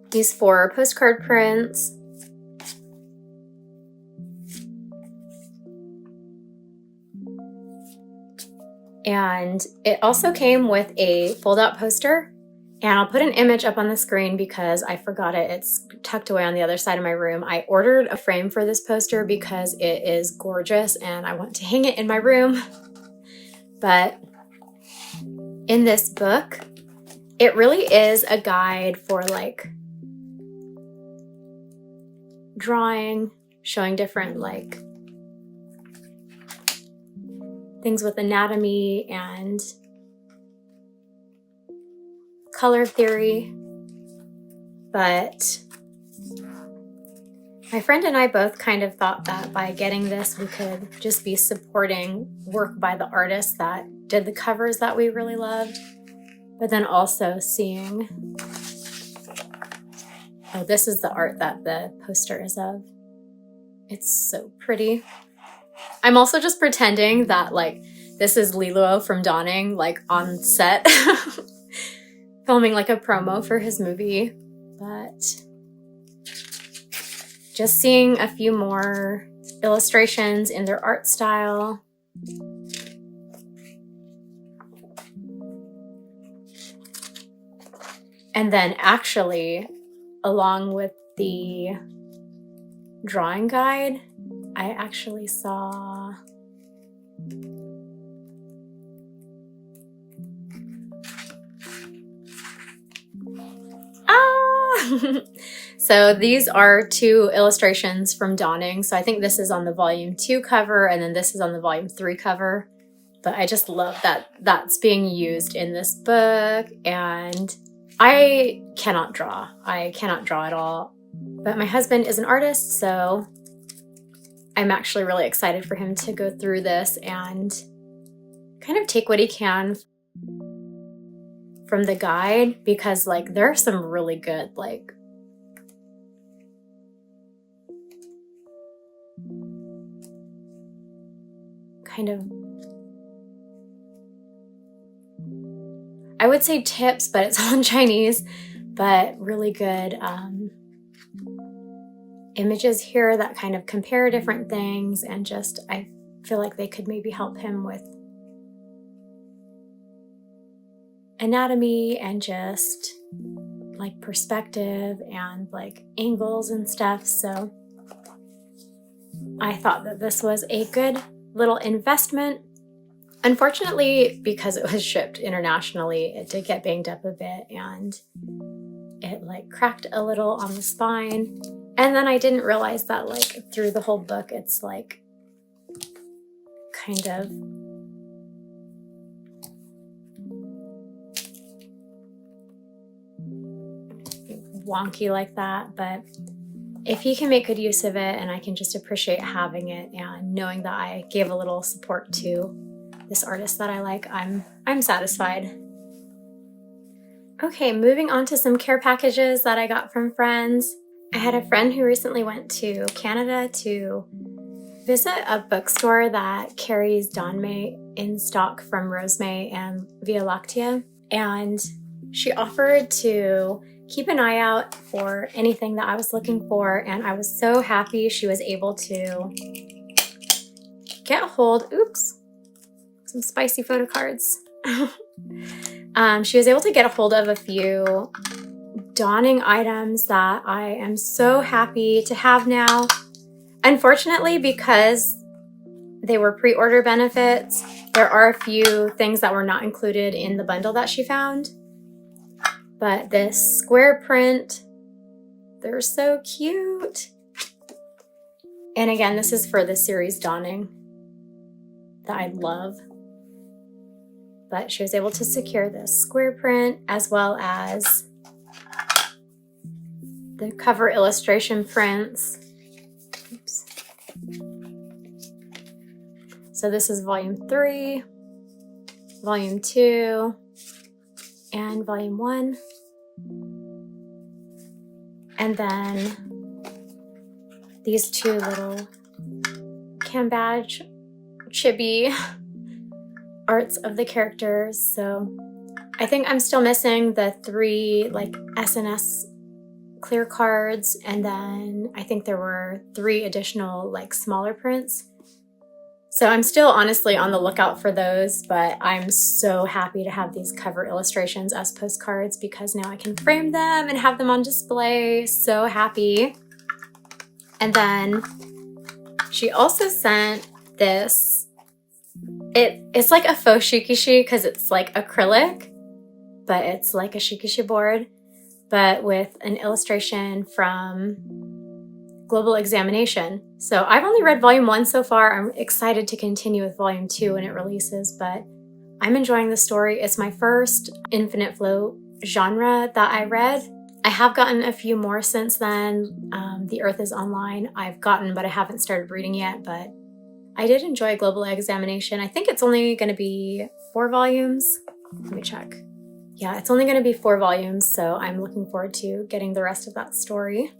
Speaker 1: these 4 postcard prints, and it also came with a fold-out poster, and I'll put an image up on the screen because I forgot it. It's tucked away on the other side of my room. I ordered a frame for this poster because it is gorgeous and I want to hang it in my room. But in this book, it really is a guide for like drawing, showing different like things with anatomy and color theory. But my friend and I both kind of thought that by getting this, we could just be supporting work by the artists that did the covers that we really loved, but then also seeing, oh, this is the art that the poster is of. It's so pretty. I'm also just pretending that like this is Lilo from Dawning, like on set, filming like a promo for his movie. But just seeing a few more illustrations in their art style. And then actually, along with the drawing guide, I actually saw so these are 2 illustrations from Dawning. So I think this is on the volume 2 cover, and then this is on the volume 3 cover. But I just love that that's being used in this book, and I cannot draw. I cannot draw at all. But my husband is an artist, so I'm actually really excited for him to go through this and kind of take what he can from the guide, because like there are some really good like kind of, I would say tips, but it's all in Chinese, but really good images here that kind of compare different things, and just I feel like they could maybe help him with anatomy and just like perspective and like angles and stuff. So I thought that this was a good little investment. Unfortunately, because it was shipped internationally, it did get banged up a bit and it like cracked a little on the spine. And then I didn't realize that like through the whole book, it's like kind of wonky like that. But if he can make good use of it and I can just appreciate having it and knowing that I gave a little support to this artist that I like, I'm satisfied. Okay, moving on to some care packages that I got from friends. I had a friend who recently went to Canada to visit a bookstore that carries danmei in stock from Rosemay and Via Lactea. and she offered to keep an eye out for anything that I was looking for, and I was so happy she was able to get a hold, oops, some spicy photo cards. She was able to get a hold of a few donning items that I am so happy to have now. Unfortunately, because they were pre-order benefits, there are a few things that were not included in the bundle that she found. But this square print, they're so cute. And again, this is for the series Dawning that I love. But she was able to secure this square print as well as the cover illustration prints. Oops. So this is volume 3, volume 2, and volume 1. And then these two little cam badge chibi arts of the characters. So I think I'm still missing the 3 like SNS clear cards, and then I think there were 3 additional like smaller prints. So I'm still honestly on the lookout for those, but I'm so happy to have these cover illustrations as postcards because now I can frame them and have them on display. So happy. And then she also sent this. It's like a faux shikishi because it's like acrylic, but it's like a shikishi board, but with an illustration from Global Examination. So I've only read volume 1 so far. I'm excited to continue with volume 2 when it releases, but I'm enjoying the story. It's my first Infinite Flow genre that I read. I have gotten a few more since then. The Earth is Online I've gotten, but I haven't started reading yet, but I did enjoy Global Examination. I think it's only going to be 4 volumes. Let me check. Yeah, it's only going to be 4 volumes, so I'm looking forward to getting the rest of that story.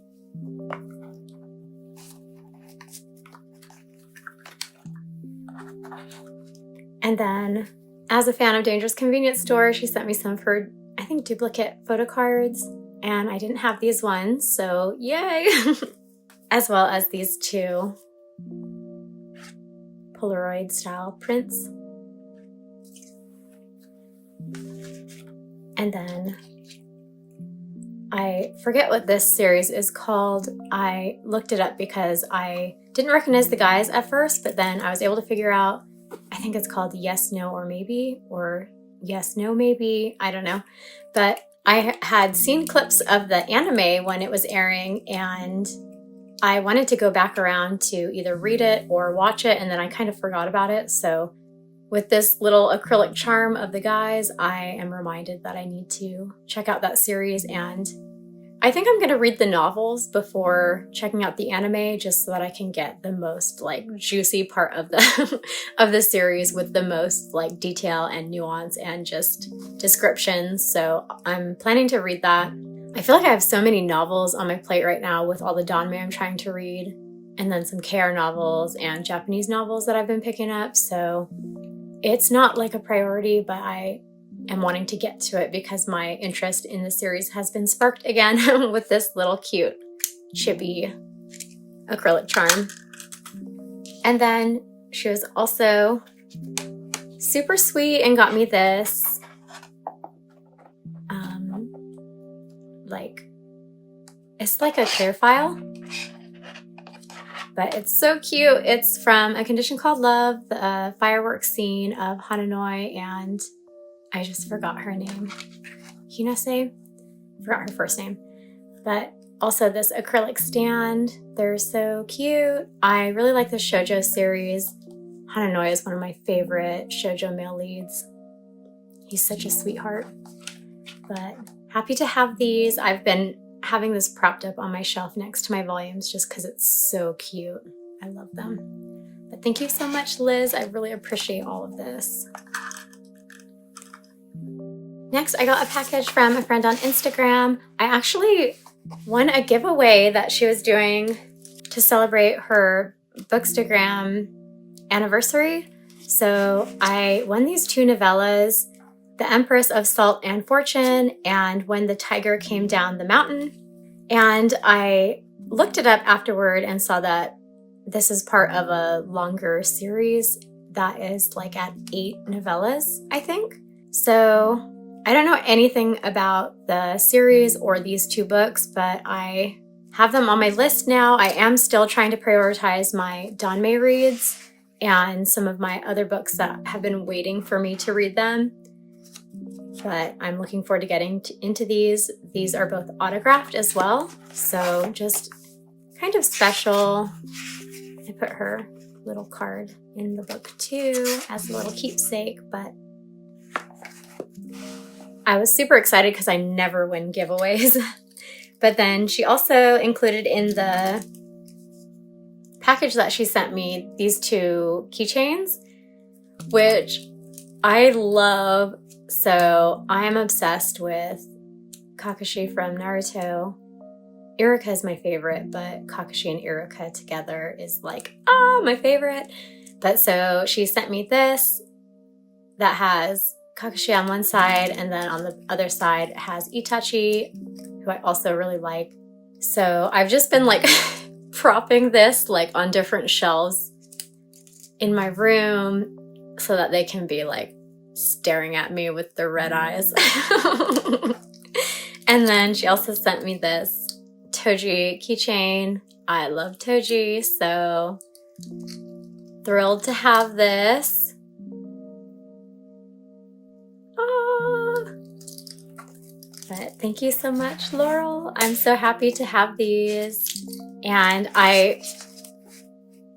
Speaker 1: And then, as a fan of Dangerous Convenience Store, she sent me some of her, I think, duplicate photo cards, and I didn't have these ones, so yay! As well as these 2 Polaroid style prints. And then I forget what this series is called. I looked it up because I didn't recognize the guys at first, but then I was able to figure out, I think it's called Yes, No, or Maybe, or Yes, No, Maybe, I don't know. But I had seen clips of the anime when it was airing, and I wanted to go back around to either read it or watch it, and then I kind of forgot about it. So with this little acrylic charm of the guys, I am reminded that I need to check out that series, and I think I'm going to read the novels before checking out the anime just so that I can get the most like juicy part of the of the series with the most like detail and nuance and just descriptions. So I'm planning to read that. I feel like I have so many novels on my plate right now with all the danmei I'm trying to read, and then some KR novels and Japanese novels that I've been picking up. So it's not like a priority, but I am wanting to get to it because my interest in the series has been sparked again with this little cute chibi acrylic charm. And then she was also super sweet and got me this it's like a clear file, but it's so cute. It's from A Condition Called Love, the fireworks scene of Hananoi, and I just forgot her name. Hinase? Forgot her first name. But also this acrylic stand. They're so cute. I really like the shoujo series. Hananoi is one of my favorite shoujo male leads. He's such a sweetheart. But happy to have these. I've been having this propped up on my shelf next to my volumes just because it's so cute. I love them. But thank you so much, Liz. I really appreciate all of this. Next, I got a package from a friend on Instagram. I actually won a giveaway that she was doing to celebrate her Bookstagram anniversary. So I won these 2 novellas. The Empress of Salt and Fortune, and When the Tiger Came Down the Mountain. And I looked it up afterward and saw that this is part of a longer series that is like at 8 novellas, I think. So I don't know anything about the series or these 2 books, but I have them on my list now. I am still trying to prioritize my danmei reads and some of my other books that have been waiting for me to read them. But I'm looking forward to getting into these. These are both autographed as well, so just kind of special. I put her little card in the book too as a little keepsake, but I was super excited because I never win giveaways. But then she also included in the package that she sent me these 2 keychains, which I love. So I am obsessed with Kakashi from Naruto. Iruka is my favorite, but Kakashi and Iruka together is like, my favorite. But so she sent me this that has Kakashi on one side, and then on the other side it has Itachi, who I also really like. So I've just been like propping this like on different shelves in my room so that they can be like staring at me with their red eyes. And then she also sent me this Toji keychain. I love Toji, so thrilled to have this. But thank you so much, Laurel. I'm so happy to have these. And I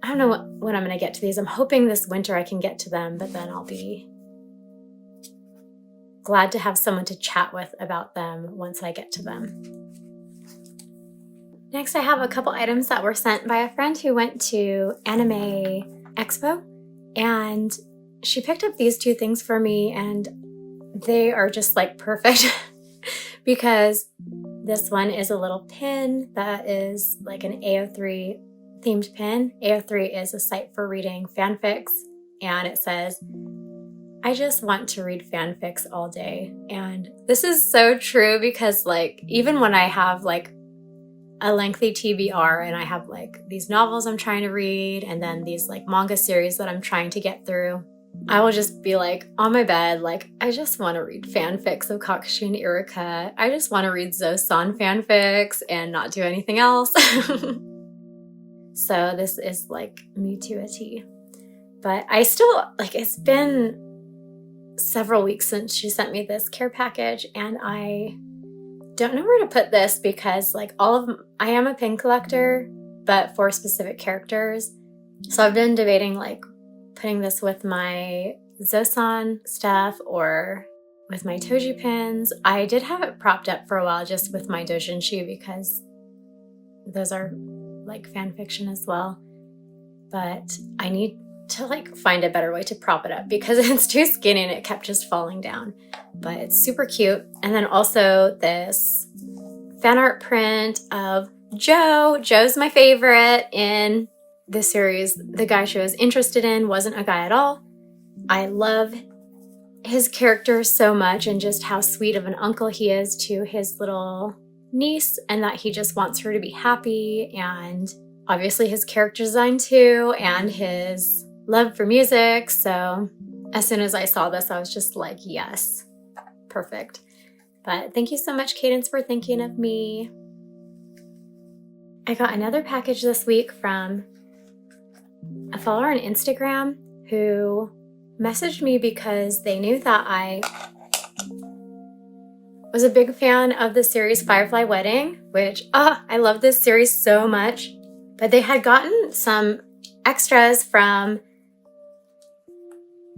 Speaker 1: don't know when I'm going to get to these. I'm hoping this winter I can get to them, but then I'll be glad to have someone to chat with about them once I get to them. Next, I have a couple items that were sent by a friend who went to Anime Expo, and she picked up these 2 things for me, and they are just like perfect because this one is a little pin that is like an AO3 themed pin. AO3 is a site for reading fanfics, and it says, I just want to read fanfics all day. And this is so true because like even when I have like a lengthy TBR and I have like these novels I'm trying to read and then these like manga series that I'm trying to get through, I will just be like on my bed, like, I just want to read fanfics of Kakashi and Iruka. I just want to read Zo-san fanfics and not do anything else. So this is like me to a T. But I still, like, it's been several weeks since she sent me this care package, and I don't know where to put this because like I am a pin collector, but for specific characters. So I've been debating like putting this with my Zo-san stuff or with my Toji pins. I did have it propped up for a while just with my doujinshi because those are like fan fiction as well. But I need to like find a better way to prop it up because it's too skinny and it kept just falling down. But it's super cute. And then also this fan art print of Joe. Joe's my favorite in this series. The guy she was interested in wasn't a guy at all. I love his character so much and just how sweet of an uncle he is to his little niece, and that he just wants her to be happy, and obviously his character design too, and his love for music. So as soon as I saw this, I was just like, yes, perfect. But thank you so much, Cadence, for thinking of me. I got another package this week from a follower on Instagram who messaged me because they knew that I was a big fan of the series Firefly Wedding, which, I love this series so much. But they had gotten some extras from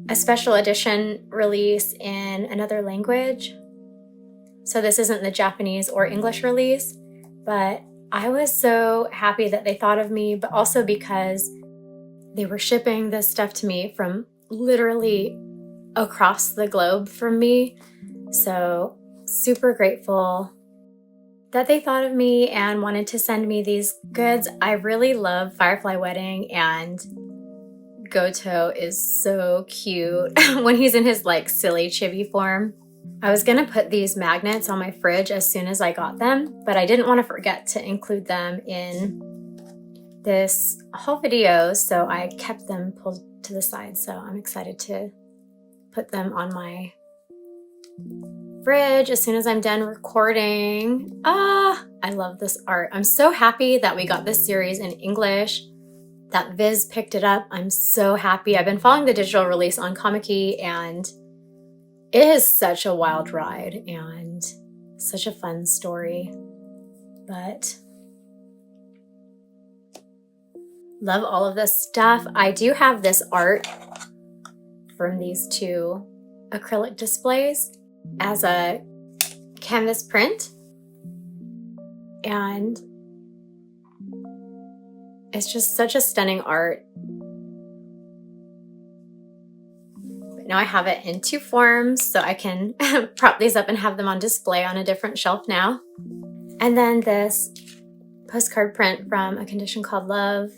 Speaker 1: a special edition release in another language. So this isn't the Japanese or English release, but I was so happy that they thought of me, but also because they were shipping this stuff to me from literally across the globe from me. So super grateful that they thought of me and wanted to send me these goods. I really love Firefly Wedding, and Goto is so cute when he's in his like silly chibi form. I was gonna put these magnets on my fridge as soon as I got them, but I didn't want to forget to include them in this whole video, so I kept them pulled to the side. So I'm excited to put them on my fridge as soon as I'm done recording. I love this art. I'm so happy that we got this series in English, that Viz picked it up. I'm so happy. I've been following the digital release on Comic-E, and it is such a wild ride and such a fun story. But love all of this stuff. I do have this art from these two acrylic displays as a canvas print, and it's just such a stunning art. But now I have it in two forms, so I can prop these up and have them on display on a different shelf now. And then this postcard print from A Condition Called Love.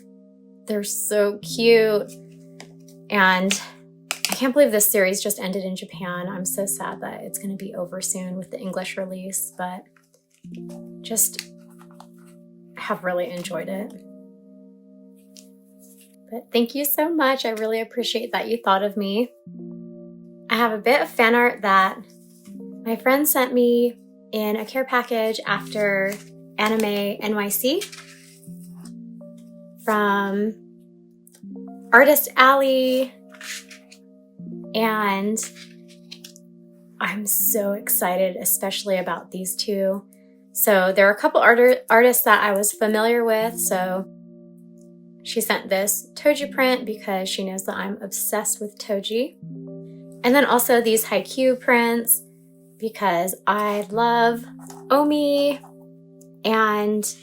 Speaker 1: They're so cute. And I can't believe this series just ended in Japan. I'm so sad that it's going to be over soon with the English release, but just have really enjoyed it. But thank you so much. I really appreciate that you thought of me. I have a bit of fan art that my friend sent me in a care package after Anime NYC from Artist Alley, and I'm so excited, especially about these two. So there are a couple artists that I was familiar with, so she sent this Toji print because she knows that I'm obsessed with Toji. And then also these Haikyu prints because I love Omi, and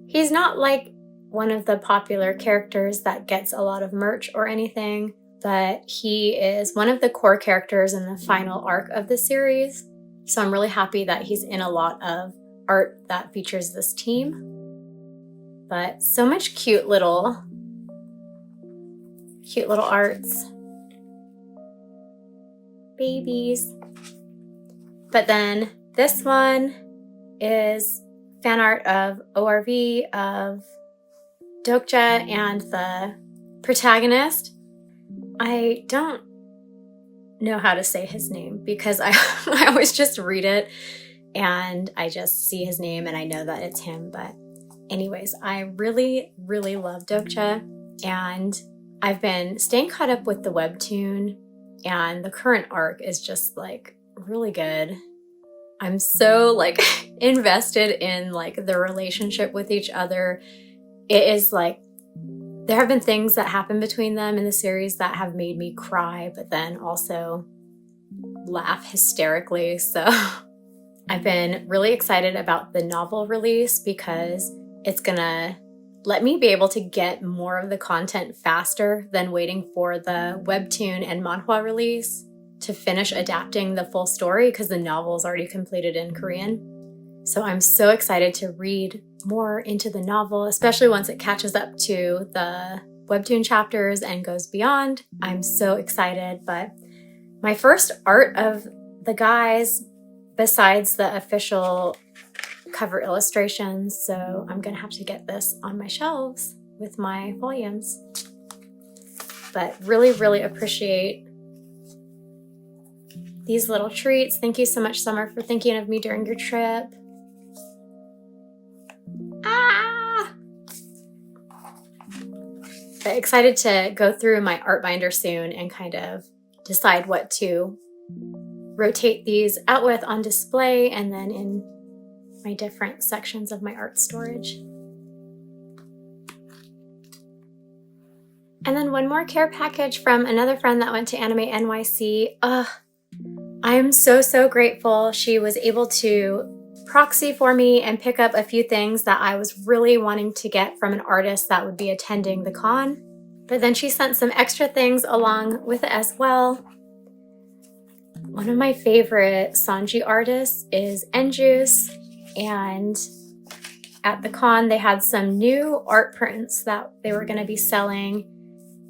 Speaker 1: he's not like one of the popular characters that gets a lot of merch or anything, but he is one of the core characters in the final arc of the series. So I'm really happy that he's in a lot of art that features this team. But so much cute little arts. Babies. But then this one is fan art of ORV of Dokja and the protagonist. I don't know how to say his name because I always just read it and I just see his name and I know that it's him. But anyways, I really, really love Dokja, and I've been staying caught up with the webtoon, and the current arc is just like really good. I'm so like invested in like the relationship with each other. It is like, there have been things that happen between them in the series that have made me cry, but then also laugh hysterically. So I've been really excited about the novel release because it's gonna let me be able to get more of the content faster than waiting for the webtoon and manhwa release to finish adapting the full story, because the novel is already completed in Korean. So I'm so excited to read more into the novel, especially once it catches up to the webtoon chapters and goes beyond. I'm so excited. But my first art of the guys, besides the official cover illustrations, so I'm gonna have to get this on my shelves with my volumes. But really, really appreciate these little treats. Thank you so much, Summer, for thinking of me during your trip. But excited to go through my art binder soon and kind of decide what to rotate these out with on display and then in my different sections of my art storage. And then one more care package from another friend that went to Anime NYC. I'm so grateful. She was able to proxy for me and pick up a few things that I was really wanting to get from an artist that would be attending the con. But then she sent some extra things along with it as well. One of my favorite Sanji artists is Enjuice, and at the con, they had some new art prints that they were going to be selling,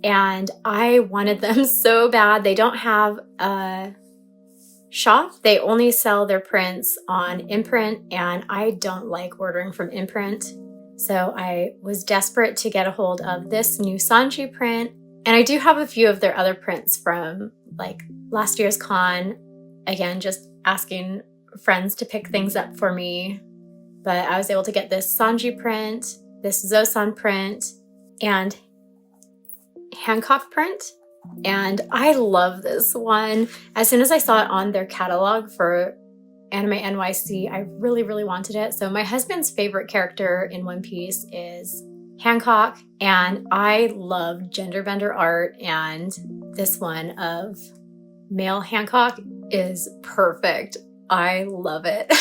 Speaker 1: and I wanted them so bad. They don't have a shop. They only sell their prints on imprint, and I don't like ordering from imprint. So I was desperate to get a hold of this new Sanji print. And I do have a few of their other prints from like last year's con. Again, just asking friends to pick things up for me. But I was able to get this Sanji print, this Zosan print, and Hancock print. And I love this one. As soon as I saw it on their catalog for Anime NYC, I really, really wanted it. So my husband's favorite character in One Piece is Hancock, and I love genderbender art, and this one of male Hancock is perfect. I love it.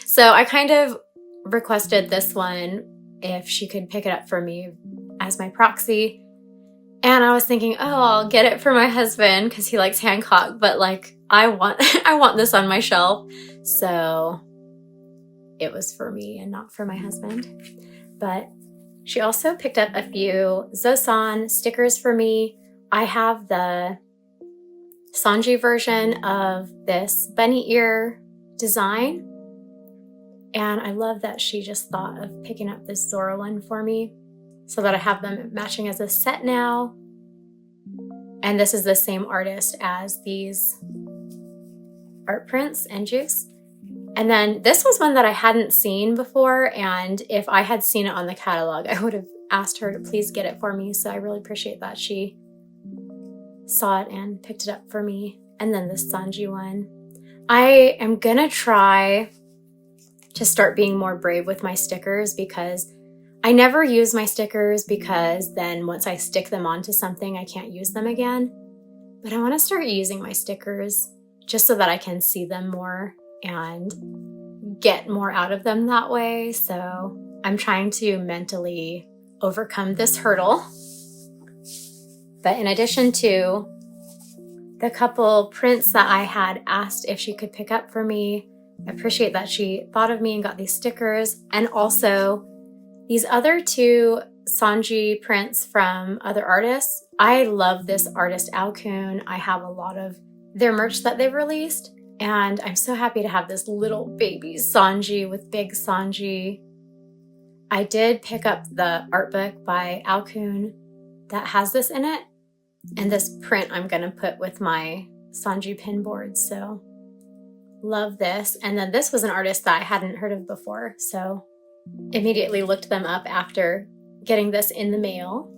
Speaker 1: So I kind of requested this one if she could pick it up for me as my proxy. And I was thinking, oh, I'll get it for my husband because he likes Hancock, but like I want this on my shelf. So it was for me and not for my husband. But she also picked up a few Zosan stickers for me. I have the Sanji version of this bunny ear design. And I love that she just thought of picking up this Zoro one for me, so that I have them matching as a set now. And this is the same artist as these art prints and juice. And then this was one that I hadn't seen before, and if I had seen it on the catalog, I would have asked her to please get it for me. So I really appreciate that she saw it and picked it up for me. And then this Sanji one. I am gonna try to start being more brave with my stickers, because I never use my stickers, because then once I stick them onto something, I can't use them again. But I want to start using my stickers just so that I can see them more and get more out of them that way. So I'm trying to mentally overcome this hurdle. But in addition to the couple prints that I had asked if she could pick up for me, I appreciate that she thought of me and got these stickers. And also these other two Sanji prints from other artists. I love this artist Alkun. I have a lot of their merch that they've released, and I'm so happy to have this little baby Sanji with big Sanji. I did pick up the art book by Alkun that has this in it, and this print I'm gonna put with my Sanji pin board, so love this. And then this was an artist that I hadn't heard of before, so immediately looked them up after getting this in the mail.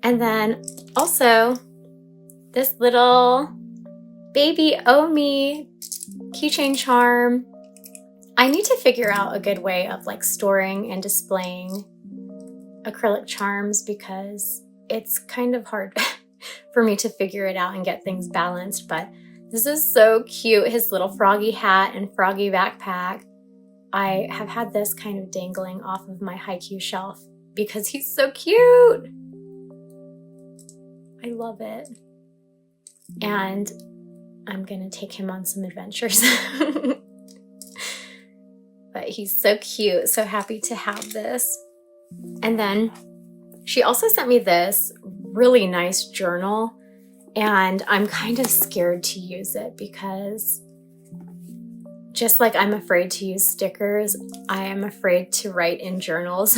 Speaker 1: And then also this little baby Omi keychain charm. I need to figure out a good way of like storing and displaying acrylic charms, because it's kind of hard for me to figure it out and get things balanced. But this is so cute. His little froggy hat and froggy backpack. I have had this kind of dangling off of my Haikyu shelf because he's so cute. I love it. And I'm gonna take him on some adventures. But he's so cute, so happy to have this. And then she also sent me this really nice journal, and I'm kind of scared to use it because just like I'm afraid to use stickers, I am afraid to write in journals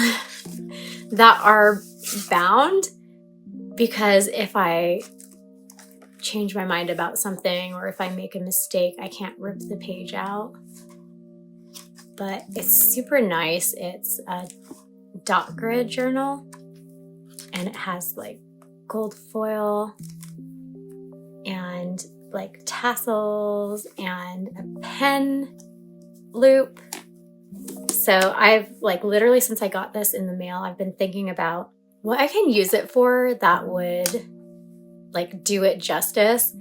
Speaker 1: that are bound, because if I change my mind about something or if I make a mistake, I can't rip the page out. But it's super nice. It's a dot grid journal, and it has like gold foil and like tassels and a pen loop. So I've like literally, since I got this in the mail, I've been thinking about what I can use it for that would like do it justice.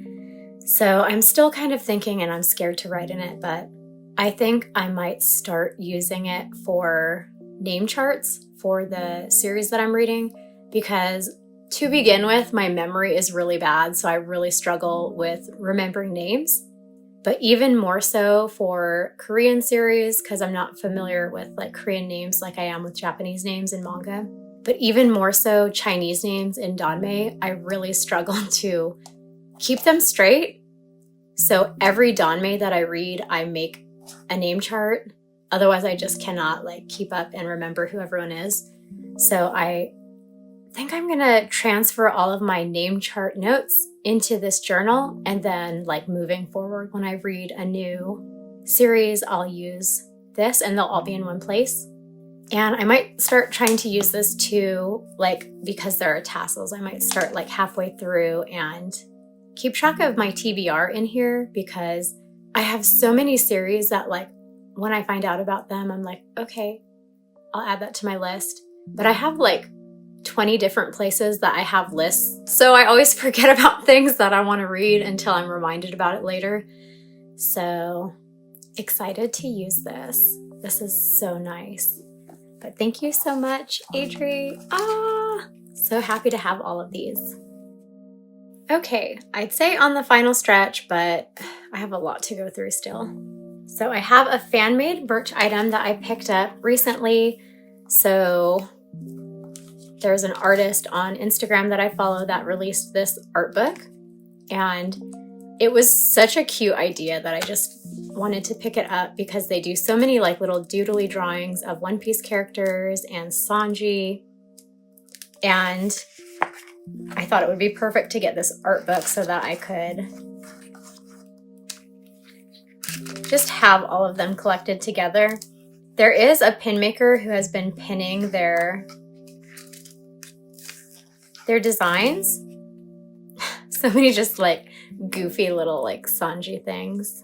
Speaker 1: So I'm still kind of thinking, and I'm scared to write in it, but I think I might start using it for name charts for the series that I'm reading, because to begin with, my memory is really bad, so I really struggle with remembering names. but even more so for Korean series, because I'm not familiar with like Korean names like I am with Japanese names in manga. But even more so Chinese names in danmei, I really struggle to keep them straight. So every danmei that I read, I make a name chart. Otherwise, I just cannot like keep up and remember who everyone is. So I think I'm gonna transfer all of my name chart notes into this journal, and then like moving forward when I read a new series, I'll use this and they'll all be in one place. And I might start trying to use this too, like because there are tassels, I might start like halfway through and keep track of my TBR in here, because I have so many series that like when I find out about them, I'm like, okay, I'll add that to my list. But I have like 20 different places that I have lists. So I always forget about things that I want to read until I'm reminded about it later. So excited to use this. This is so nice. But thank you so much, Adri. So happy to have all of these. Okay, I'd say on the final stretch, but I have a lot to go through still. So I have a fan-made merch item that I picked up recently. So there's an artist on Instagram that I follow that released this art book, and it was such a cute idea that I just wanted to pick it up because they do so many like little doodly drawings of One Piece characters and Sanji, and I thought it would be perfect to get this art book so that I could just have all of them collected together. There is a pin maker who has been pinning their designs. So many just like goofy little like Sanji things.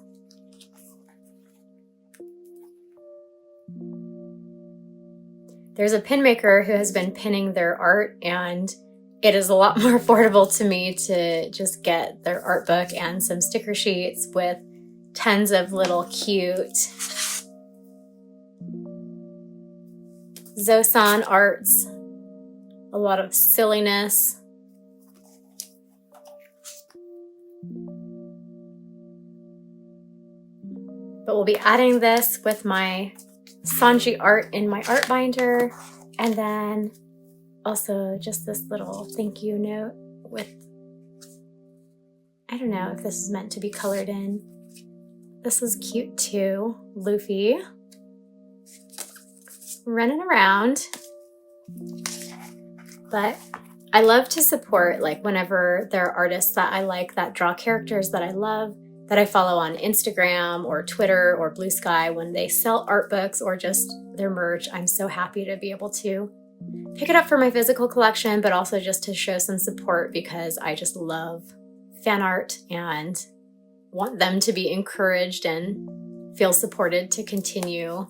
Speaker 1: There's a pin maker who has been pinning their art, and it is a lot more affordable to me to just get their art book and some sticker sheets with tons of little cute Zosan arts. A lot of silliness. But we'll be adding this with my Sanji art in my art binder, and then also just this little thank you note with, I don't know if this is meant to be colored in. This is cute too. Luffy running around. But I love to support like whenever there are artists that I like that draw characters that I love, that I follow on Instagram or Twitter or Blue Sky, when they sell art books or just their merch. I'm so happy to be able to pick it up for my physical collection, but also just to show some support because I just love fan art and want them to be encouraged and feel supported to continue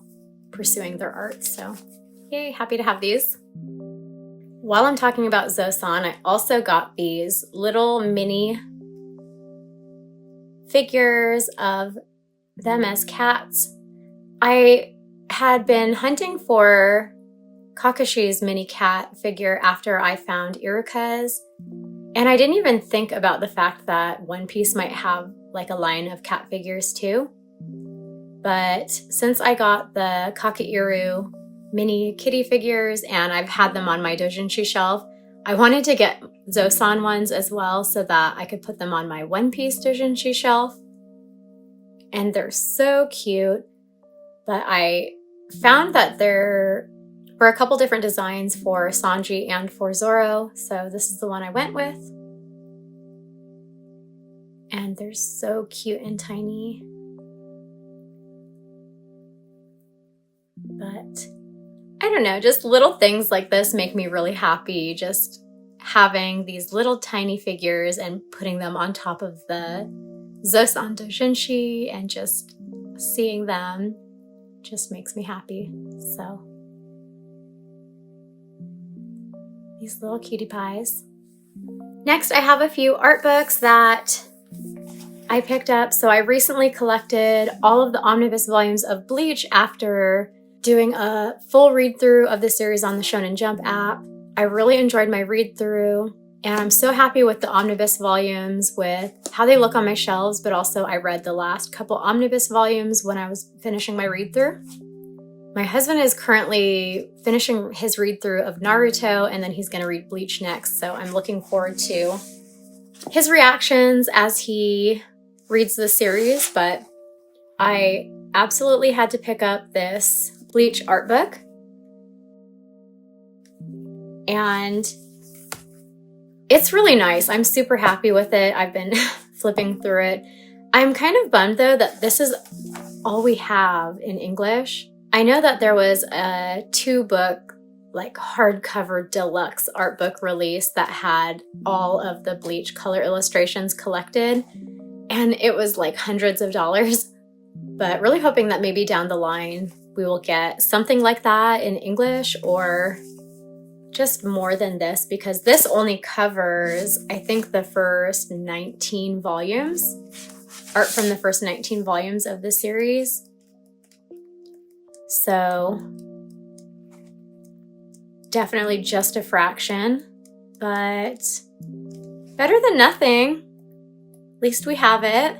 Speaker 1: pursuing their art. So yay, happy to have these. While I'm talking about Zosan, I also got these little mini figures of them as cats. I had been hunting for Kakashi's mini cat figure after I found Iruka's, and I didn't even think about the fact that One Piece might have like a line of cat figures too. But since I got the Kakairu mini kitty figures and I've had them on my doujinshi shelf, I wanted to get Zosan ones as well so that I could put them on my One Piece doujinshi shelf. And they're so cute. But I found that there were a couple different designs for Sanji and for Zoro, so this is the one I went with. And they're so cute and tiny. But I don't know, just little things like this make me really happy. Just having these little tiny figures and putting them on top of the Zosan doujinshi and just seeing them just makes me happy. So these little cutie pies. Next, I have a few art books that I picked up. So I recently collected all of the omnibus volumes of Bleach after doing a full read-through of the series on the Shonen Jump app. I really enjoyed my read-through, And I'm so happy with the omnibus volumes, with how they look on my shelves, but also I read the last couple omnibus volumes when I was finishing my read-through. My husband is currently finishing his read-through of Naruto, and then he's going to read Bleach next, so I'm looking forward to his reactions as he reads the series. But I absolutely had to pick up this Bleach art book, and it's really nice. I'm super happy with it. I've been flipping through it. I'm kind of bummed though that this is all we have in English. I know that there was a 2-book, like hardcover deluxe art book release that had all of the Bleach color illustrations collected, and it was like hundreds of dollars. But really hoping that maybe down the line we will get something like that in English, or just more than this, because this only covers, I think, the first 19 volumes, art from the first 19 volumes of the series. So definitely just a fraction, but better than nothing. At least we have it.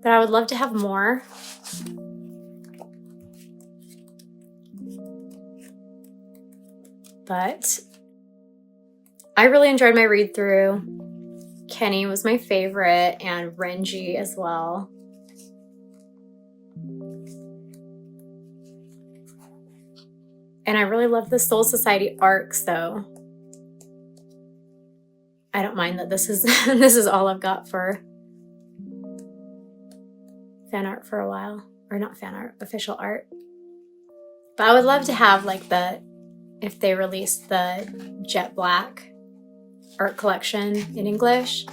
Speaker 1: But I would love to have more. But I really enjoyed my read through. Kenny was my favorite, and Renji as well. And I really love the Soul Society arc, so I don't mind that this is this is all I've got for fan art for a while. Or not fan art, official art. But I would love to have like if they release the Jet Black art collection in English,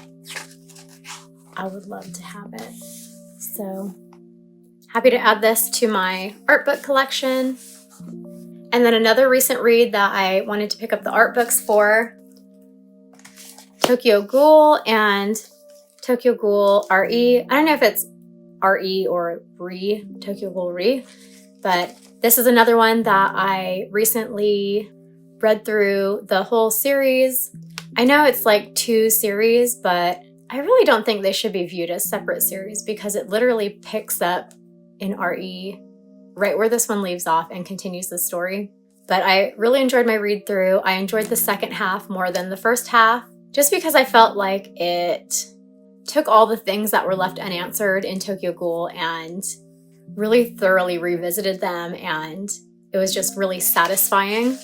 Speaker 1: I would love to have it. So happy to add this to my art book collection. And then another recent read that I wanted to pick up the art books for, Tokyo Ghoul and Tokyo Ghoul RE. I don't know if it's RE or Re, Tokyo Ghoul Re, but this is another one that I recently read through the whole series. I know it's like 2 series, but I really don't think they should be viewed as separate series, because it literally picks up in RE right where this one leaves off and continues the story. But I really enjoyed my read through. I enjoyed the second half more than the first half, just because I felt like it took all the things that were left unanswered in Tokyo Ghoul and really thoroughly revisited them, and it was just really satisfying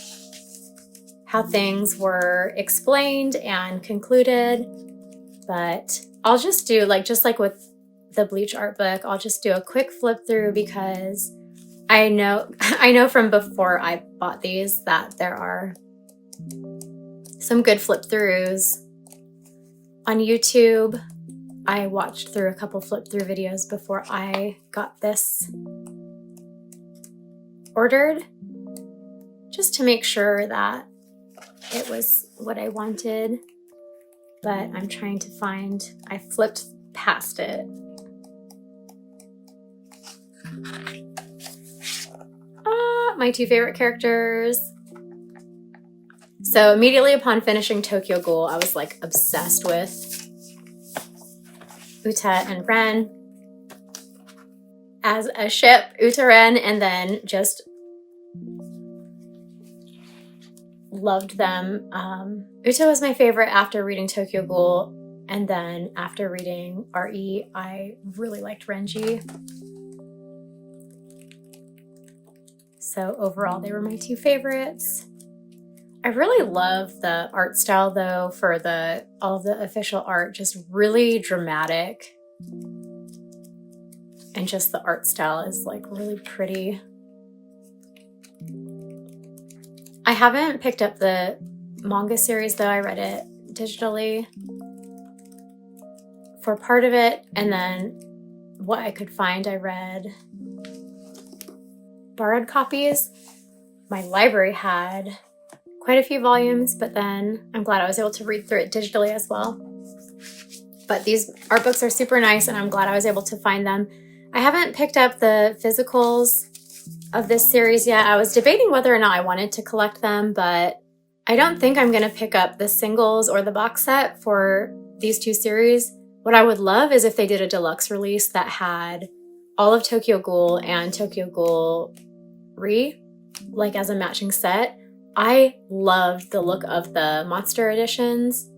Speaker 1: how things were explained and concluded. But I'll just do, just like with the Bleach art book, I'll just do a quick flip through, because I know from before I bought these that there are some good flip throughs on YouTube. I watched through a couple flip through videos before I got this ordered, just to make sure that it was what I wanted. But I'm trying to find, I flipped past it. My 2 favorite characters. So immediately upon finishing Tokyo Ghoul, I was like obsessed with Uta and Ren as a ship, Uta Ren, and then just loved them. Uta was my favorite after reading Tokyo Ghoul, and then after reading RE, I really liked Renji. So overall, they were my 2 favorites. I really love the art style though for all of the official art, just really dramatic. And just the art style is like really pretty. I haven't picked up the manga series though. I read it digitally for part of it, and then what I could find, I read borrowed copies. My library had quite a few volumes, but then I'm glad I was able to read through it digitally as well. But these art books are super nice, and I'm glad I was able to find them. I haven't picked up the physicals of this series yet. I was debating whether or not I wanted to collect them, but I don't think I'm going to pick up the singles or the box set for these two series. What I would love is if they did a deluxe release that had all of Tokyo Ghoul and Tokyo Ghoul Re, like as a matching set. I loved the look of the monster editions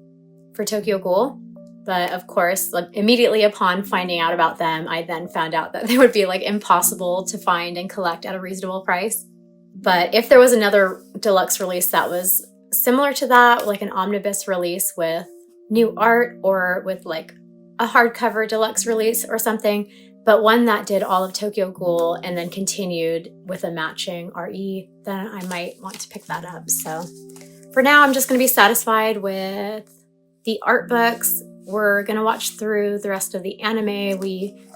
Speaker 1: for Tokyo Ghoul. But of course, like, immediately upon finding out about them, I then found out that they would be like impossible to find and collect at a reasonable price. But if there was another deluxe release that was similar to that, like an omnibus release with new art or with like a hardcover deluxe release or something, but one that did all of Tokyo Ghoul and then continued with a matching RE, then I might want to pick that up. So for now, I'm just going to be satisfied with the art books. We're going to watch through the rest of the anime. We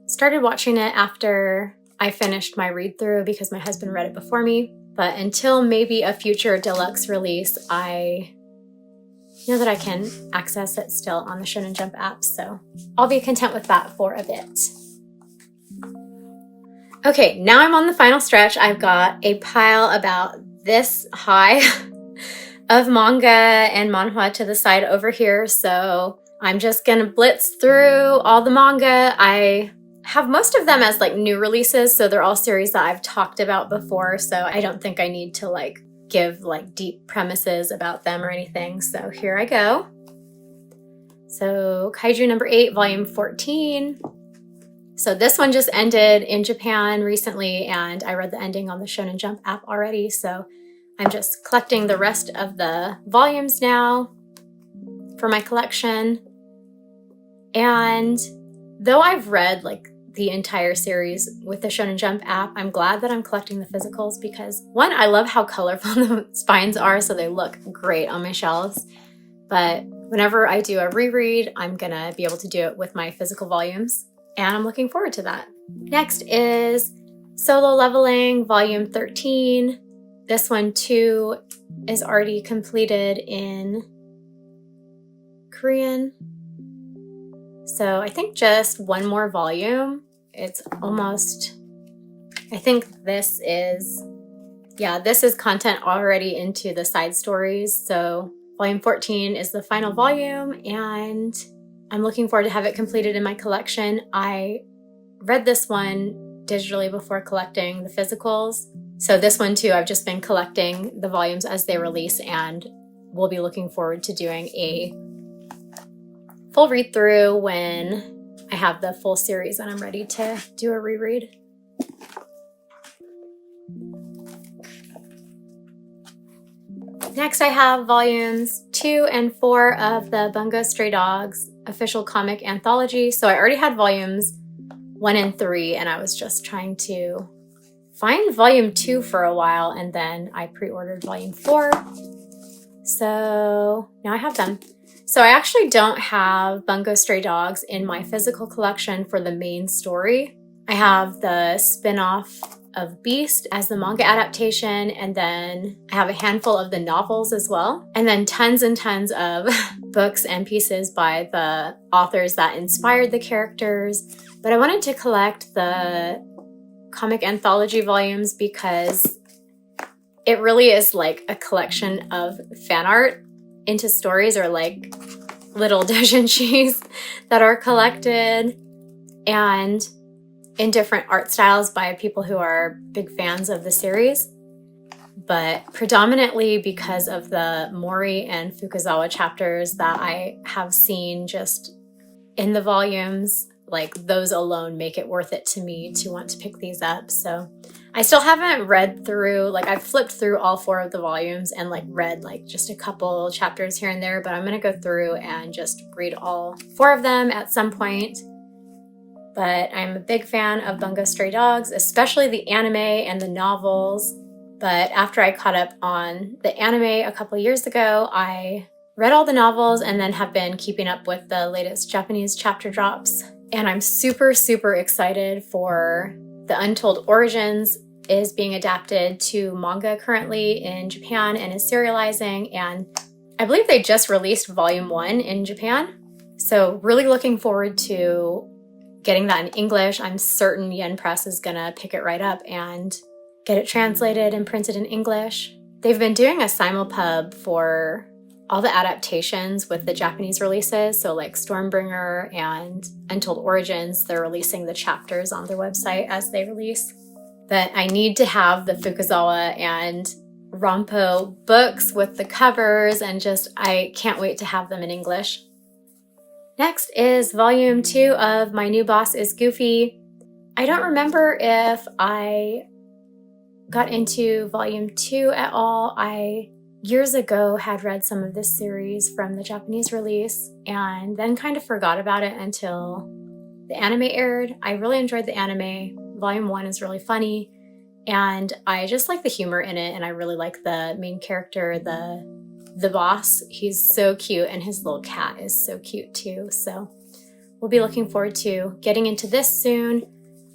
Speaker 1: started watching it after I finished my read through because my husband read it before me. But until maybe a future deluxe release, I know that I can access it still on the Shonen Jump app. So I'll be content with that for a bit. Okay, now I'm on the final stretch. I've got a pile about this high of manga and manhwa to the side over here. So I'm just going to blitz through all the manga. I have most of them as like new releases. So they're all series that I've talked about before. So I don't think I need to like give like deep premises about them or anything. So here I go. So Kaiju number 8, volume 14. So this one just ended in Japan recently, and I read the ending on the Shonen Jump app already. So I'm just collecting the rest of the volumes now for my collection. And though I've read like the entire series with the Shonen Jump app, I'm glad that I'm collecting the physicals because one, I love how colorful the spines are, so they look great on my shelves. But whenever I do a reread, I'm gonna be able to do it with my physical volumes, and I'm looking forward to that. Next is Solo Leveling, volume 13. This one too is already completed in Korean. So I think just one more volume. It's almost, I think this is content already into the side stories. So volume 14 is the final volume, and I'm looking forward to have it completed in my collection. I read this one digitally before collecting the physicals. So this one too, I've just been collecting the volumes as they release, and we'll be looking forward to doing a full read through when I have the full series and I'm ready to do a reread. Next, I have volumes 2 and 4 of the Bungo Stray Dogs official comic anthology. So I already had volumes 1 and 3, and I was just trying to find volume 2 for a while, and then I pre-ordered volume 4. So now I have them. So I actually don't have Bungo Stray Dogs in my physical collection for the main story. I have the spin-off of Beast as the manga adaptation, and then I have a handful of the novels as well, and then tons and tons of books and pieces by the authors that inspired the characters. But I wanted to collect the comic anthology volumes because it really is like a collection of fan art into stories, or like little doujinshis that are collected and in different art styles by people who are big fans of the series. But predominantly because of the Mori and Fukuzawa chapters that I have seen just in the volumes, like those alone make it worth it to me to want to pick these up. So I still haven't read through, like I've flipped through all 4 of the volumes and like read like just a couple chapters here and there, but I'm going to go through and just read all 4 of them at some point. But I'm a big fan of Bungo Stray Dogs, especially the anime and the novels. But after I caught up on the anime a couple years ago, I read all the novels and then have been keeping up with the latest Japanese chapter drops. And I'm super, super excited for The Untold Origins is being adapted to manga currently in Japan and is serializing. And I believe they just released volume 1 in Japan. So really looking forward to getting that in English. I'm certain Yen Press is gonna pick it right up and get it translated and printed in English. they've been doing a simulpub for all the adaptations with the Japanese releases. So like Stormbringer and Untold Origins, they're releasing the chapters on their website as they release. But I need to have the Fukazawa and Rampo books with the covers, and just, I can't wait to have them in English. Next is volume 2 of My New Boss is Goofy. I don't remember if I got into volume 2 at all. I years ago had read some of this series from the Japanese release and then kind of forgot about it until the anime aired. I really enjoyed the anime. Volume 1 is really funny, and I just like the humor in it, and I really like the main character, the boss. He's so cute, and his little cat is so cute too. So we'll be looking forward to getting into this soon.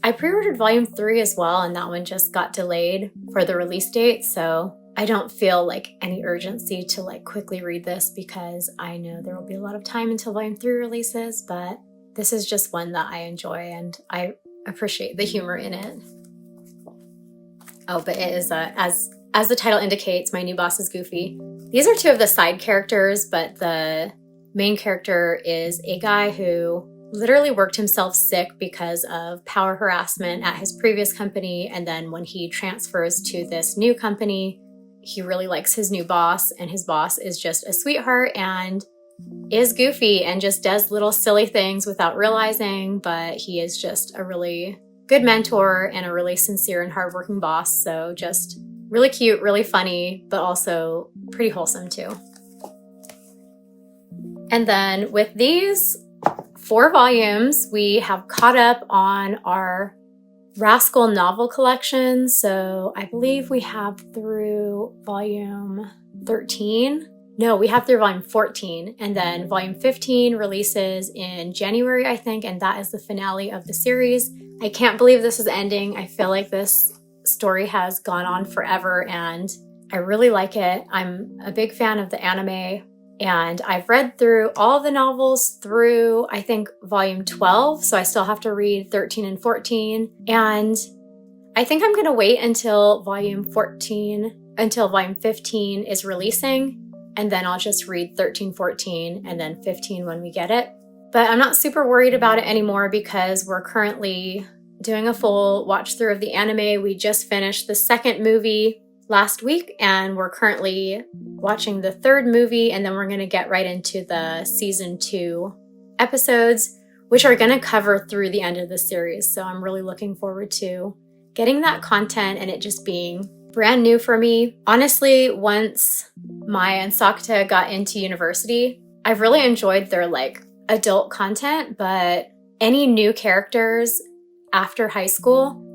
Speaker 1: I pre-ordered volume 3 as well, and that one just got delayed for the release date, so I don't feel like any urgency to like quickly read this because I know there will be a lot of time until volume 3 releases, but this is just one that I enjoy and I appreciate the humor in it. Oh, but it is, as the title indicates, My New Boss is Goofy. These are 2 of the side characters, but the main character is a guy who literally worked himself sick because of power harassment at his previous company, and then when he transfers to this new company, he really likes his new boss, and his boss is just a sweetheart and is goofy and just does little silly things without realizing, but he is just a really good mentor and a really sincere and hardworking boss. So just really cute, really funny, but also pretty wholesome too. And then with these 4 volumes, we have caught up on our Rascal novel collection. So I believe we have through volume 13. No, we have through volume 14, and then volume 15 releases in January, I think, and that is the finale of the series. I can't believe this is ending. I feel like this story has gone on forever, and I really like it. I'm a big fan of the anime, and I've read through all of the novels through, I think, volume 12, so I still have to read 13 and 14, and I think I'm going to wait until volume 15 is releasing, and then I'll just read 13, 14, and then 15 when we get it. But I'm not super worried about it anymore because we're currently doing a full watch through of the anime. We just finished the 2nd movie last week, and we're currently watching the 3rd movie, and then we're going to get right into the season 2 episodes, which are going to cover through the end of the series. So I'm really looking forward to getting that content and it just being brand new for me. Honestly, once Mai and Sakata got into university, I've really enjoyed their like adult content, but any new characters after high school,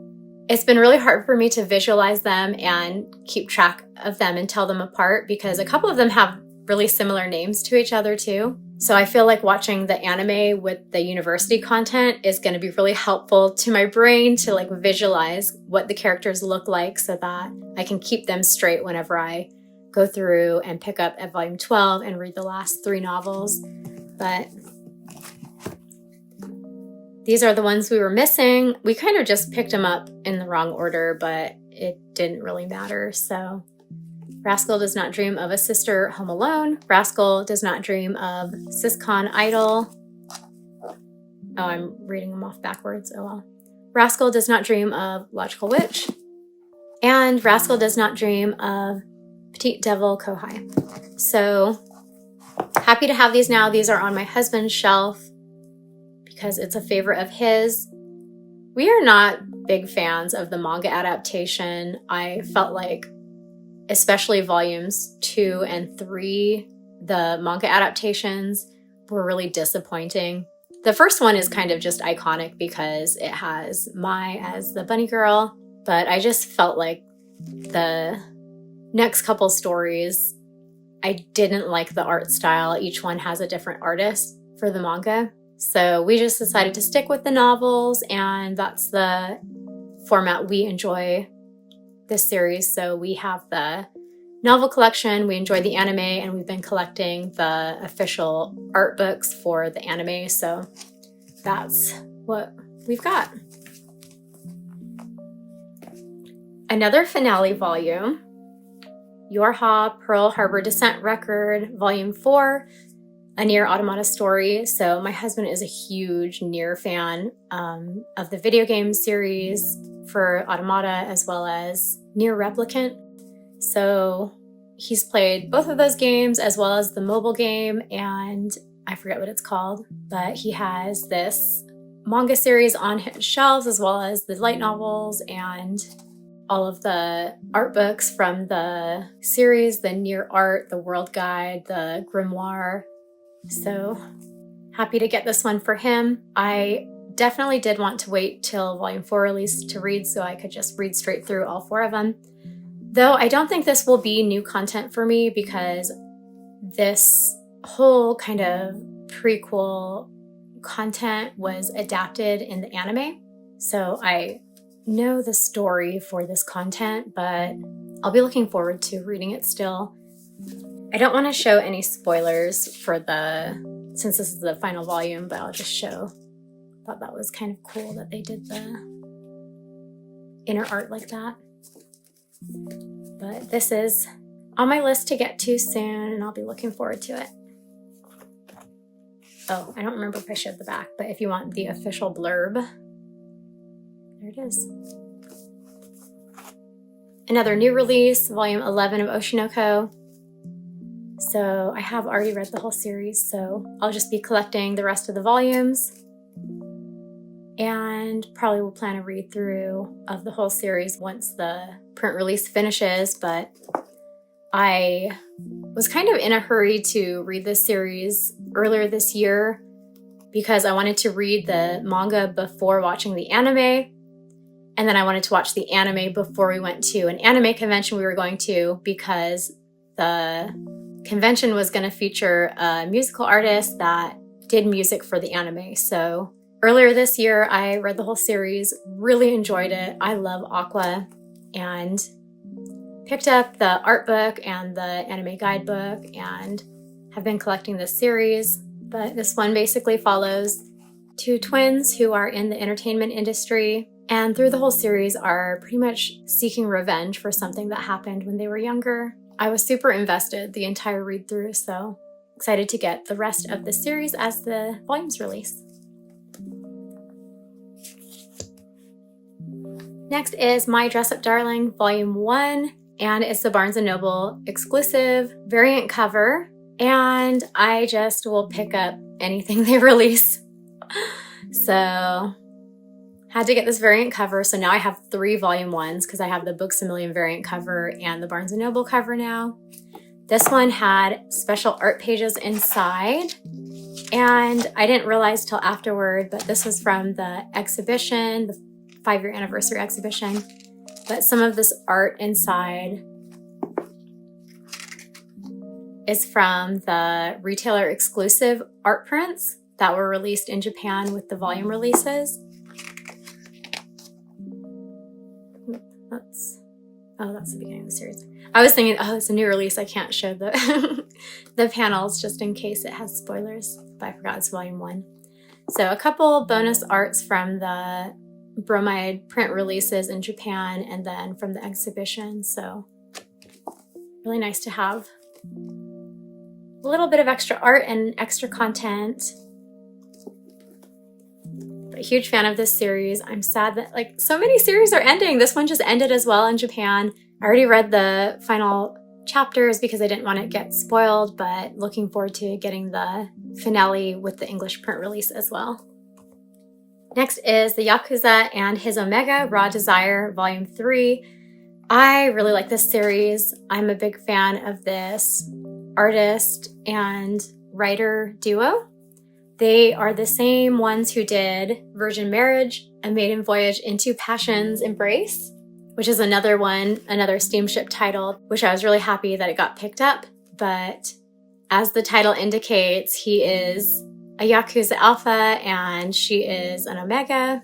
Speaker 1: it's been really hard for me to visualize them and keep track of them and tell them apart because a couple of them have really similar names to each other too. So I feel like watching the anime with the university content is going to be really helpful to my brain to like visualize what the characters look like so that I can keep them straight whenever I go through and pick up at volume 12 and read the last 3 novels. But these are the ones we were missing. We kind of just picked them up in the wrong order, but it didn't really matter. So Rascal Does Not Dream of a Sister Home Alone. Rascal Does Not Dream of Siscon Idol. Oh, I'm reading them off backwards. Oh well. Rascal Does Not Dream of Logical Witch. And Rascal Does Not Dream of Petite Devil Kohai. So happy to have these now. These are on my husband's shelf because it's a favorite of his. We are not big fans of the manga adaptation. I felt like, especially volumes 2 and 3, the manga adaptations were really disappointing. The first one is kind of just iconic because it has Mai as the bunny girl, but I just felt like the next couple stories, I didn't like the art style. Each one has a different artist for the manga. So we just decided to stick with the novels, and that's the format we enjoy this series. So we have the novel collection, we enjoy the anime, and we've been collecting the official art books for the anime. So that's what we've got. Another finale volume, Yorha Pearl Harbor Descent Record, Volume 4, a Nier Automata story. So my husband is a huge Nier fan of the video game series for Automata as well as Nier Replicant. So he's played both of those games as well as the mobile game, and I forget what it's called, but he has this manga series on his shelves as well as the light novels and all of the art books from the series, the Nier Art, the World Guide, the Grimoire. So happy to get this one for him. I definitely did want to wait till Volume 4 released to read so I could just read straight through all 4 of them. Though I don't think this will be new content for me because this whole kind of prequel content was adapted in the anime. So I know the story for this content, but I'll be looking forward to reading it still. I don't want to show any spoilers for since this is the final volume, but I'll just show. Thought that was kind of cool that they did the inner art like that. But this is on my list to get to soon, and I'll be looking forward to it. Oh, I don't remember if I showed the back, but if you want the official blurb, there it is. Another new release, Volume 11 of Oshinoko. So I have already read the whole series, so I'll just be collecting the rest of the volumes. And probably will plan a read through of the whole series once the print release finishes, but I was kind of in a hurry to read this series earlier this year because I wanted to read the manga before watching the anime, and then I wanted to watch the anime before we went to an anime convention we were going to because the convention was going to feature a musical artist that did music for the anime. So earlier this year, I read the whole series, really enjoyed it. I love Aqua, and picked up the art book and the anime guidebook and have been collecting this series. But this one basically follows 2 twins who are in the entertainment industry, and through the whole series are pretty much seeking revenge for something that happened when they were younger. I was super invested the entire read through, so excited to get the rest of the series as the volumes release. Next is My Dress Up Darling, Volume 1, and it's the Barnes & Noble exclusive variant cover, and I just will pick up anything they release. So had to get this variant cover, so now I have 3 volume 1s because I have the Books A Million variant cover and the Barnes & Noble cover now. This one had special art pages inside, and I didn't realize till afterward, but this was from the exhibition, the 5-year anniversary exhibition. But some of this art inside is from the retailer exclusive art prints that were released in Japan with the volume releases. That's the beginning of the series. I was thinking, it's a new release. I can't show the the panels just in case it has spoilers, but I forgot it's volume 1. So a couple bonus arts from the bromide print releases in Japan and then from the exhibition. So really nice to have a little bit of extra art and extra content. But a huge fan of this series. I'm sad that so many series are ending. This one just ended as well in Japan. I already read the final chapters because I didn't want to get spoiled, but looking forward to getting the finale with the English print release as well. Next is the Yakuza and His Omega Raw Desire Volume 3. I really like this series. I'm a big fan of this artist and writer duo. They are the same ones who did Virgin Marriage, A Maiden Voyage into Passion's Embrace, which is another steamship title, which I was really happy that it got picked up. But as the title indicates, he is a Yakuza Alpha and she is an Omega.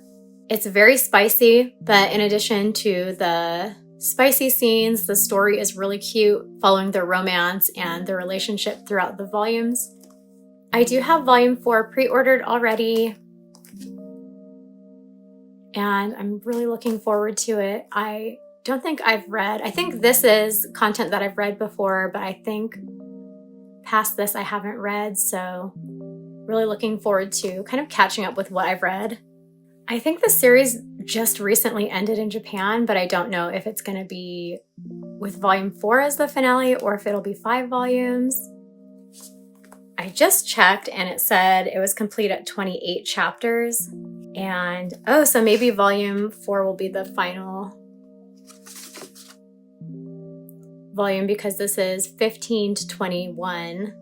Speaker 1: It's very spicy, but in addition to the spicy scenes, the story is really cute, following their romance and their relationship throughout the volumes. I do have Volume 4 pre-ordered already, and I'm really looking forward to it. I don't think I've read. I think this is content that I've read before, but I think past this I haven't read, so really looking forward to kind of catching up with what I've read. I think the series just recently ended in Japan, but I don't know if it's going to be with volume 4 as the finale or if it'll be 5 volumes. I just checked and it said it was complete at 28 chapters. And oh, so maybe volume 4 will be the final volume because this is 15 to 21.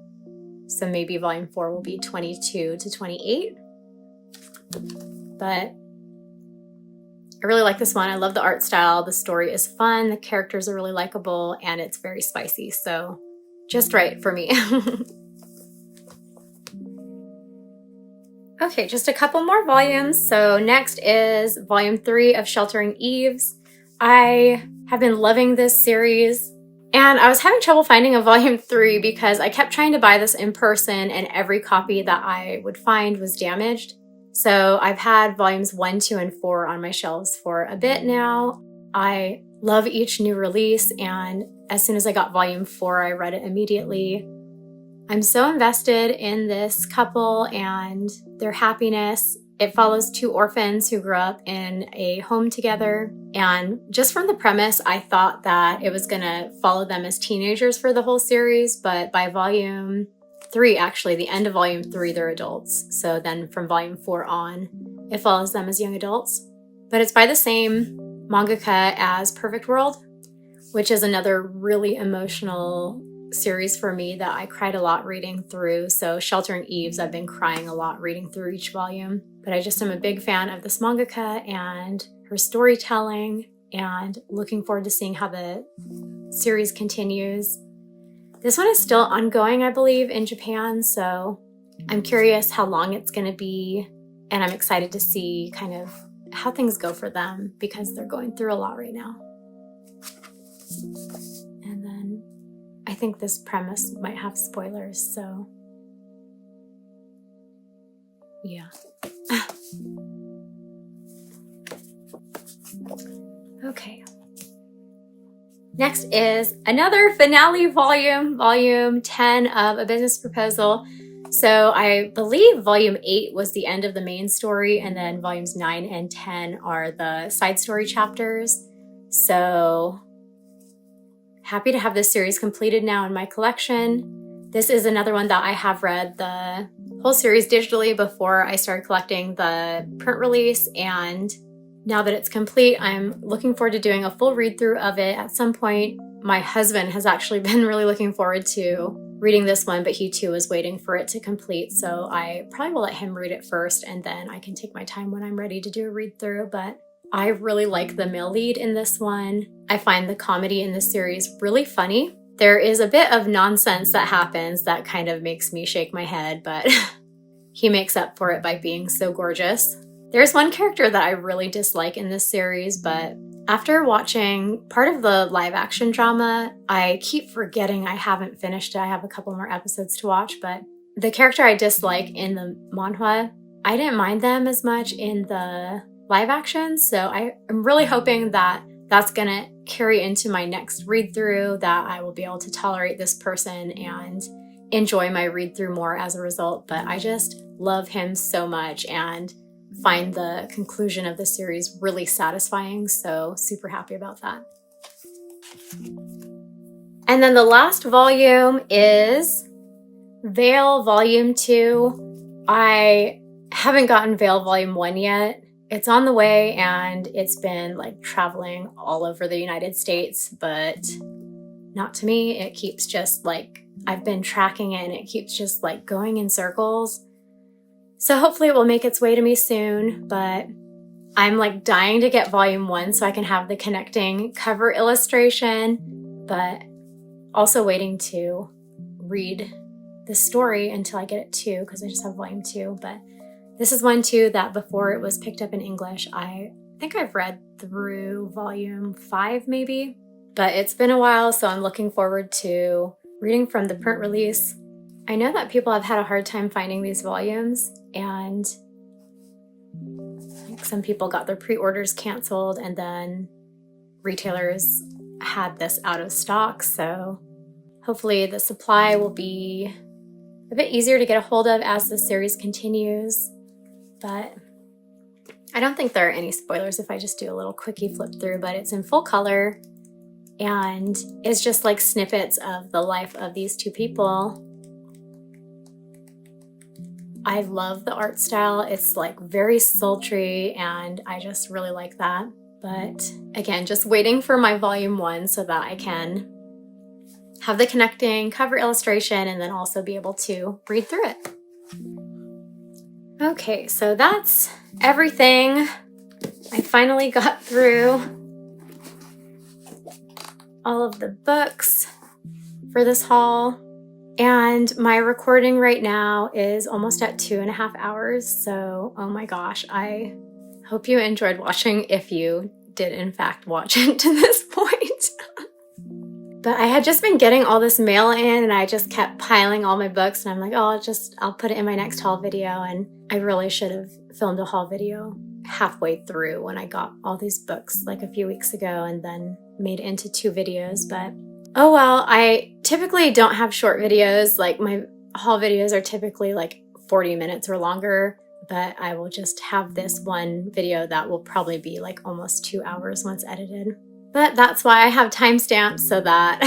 Speaker 1: So maybe volume 4 will be 22 to 28. But I really like this one. I love the art style. The story is fun. The characters are really likable and it's very spicy. So just right for me. Okay, just a couple more volumes. So next is volume 3 of Sheltering Eves. I have been loving this series and I was having trouble finding a volume 3 because I kept trying to buy this in person and every copy that I would find was damaged. So I've had volumes 1, 2, and 4 on my shelves for a bit now. I love each new release and as soon as I got volume 4, I read it immediately. I'm so invested in this couple and their happiness. It follows 2 orphans who grew up in a home together. And just from the premise, I thought that it was going to follow them as teenagers for the whole series. But by volume 3, actually, the end of volume 3, they're adults. So then from volume 4 on, it follows them as young adults. But it's by the same mangaka as Perfect World, which is another really emotional series for me that I cried a lot reading through. So Sheltering Eves, I've been crying a lot reading through each volume. But I just am a big fan of this mangaka and her storytelling and looking forward to seeing how the series continues. This one is still ongoing, I believe, in Japan, so I'm curious how long it's going to be, and I'm excited to see kind of how things go for them because they're going through a lot right now. And then I think this premise might have spoilers, so yeah. Okay. Next is another finale volume, volume 10 of A Business Proposal. So I believe volume 8 was the end of the main story, and then volumes 9 and 10 are the side story chapters. So happy to have this series completed now in my collection. This is another one that I have read the whole series digitally before I started collecting the print release, and now that it's complete, I'm looking forward to doing a full read through of it at some point. My husband has actually been really looking forward to reading this one, but he too is waiting for it to complete. So I probably will let him read it first and then I can take my time when I'm ready to do a read through. But I really like the male lead in this one. I find the comedy in this series really funny. There is a bit of nonsense that happens that kind of makes me shake my head, but he makes up for it by being so gorgeous. There's one character that I really dislike in this series, but after watching part of the live action drama, I keep forgetting I haven't finished it. I have a couple more episodes to watch, but the character I dislike in the manhwa, I didn't mind them as much in the live action, so I'm really hoping that that's gonna carry into my next read through, that I will be able to tolerate this person and enjoy my read through more as a result. But I just love him so much and find the conclusion of the series really satisfying, so super happy about that. And then the last volume is Veil Volume 2. I haven't gotten Veil Volume 1 yet. It's on the way and it's been like traveling all over the United States, but not to me. It keeps just like, I've been tracking it and it keeps just like going in circles. So hopefully it will make its way to me soon, but I'm like dying to get volume 1 so I can have the connecting cover illustration, but also waiting to read the story until I get it too, because I just have volume 2. But this is one too that before it was picked up in English, I think I've read through volume 5 maybe, but it's been a while, so I'm looking forward to reading from the print release. I know that people have had a hard time finding these volumes, and like some people got their pre-orders canceled, and then retailers had this out of stock, so hopefully the supply will be a bit easier to get a hold of as the series continues. But I don't think there are any spoilers if I just do a little quickie flip through, but it's in full color and it's just like snippets of the life of these two people. I love the art style. It's like very sultry and I just really like that. But again, just waiting for my volume 1 so that I can have the connecting cover illustration and then also be able to read through it. Okay, so that's everything. I finally got through all of the books for this haul. And my recording right now is almost at 2.5 hours. So, oh my gosh, I hope you enjoyed watching if you did in fact watch it to this point. But I had just been getting all this mail in and I just kept piling all my books and I'm like, oh, I'll put it in my next haul video. And I really should have filmed a haul video halfway through when I got all these books like a few weeks ago and then made it into 2 videos. But oh well, I typically don't have short videos. Like my haul videos are typically like 40 minutes or longer, but I will just have this one video that will probably be like almost 2 hours once edited. But that's why I have timestamps so that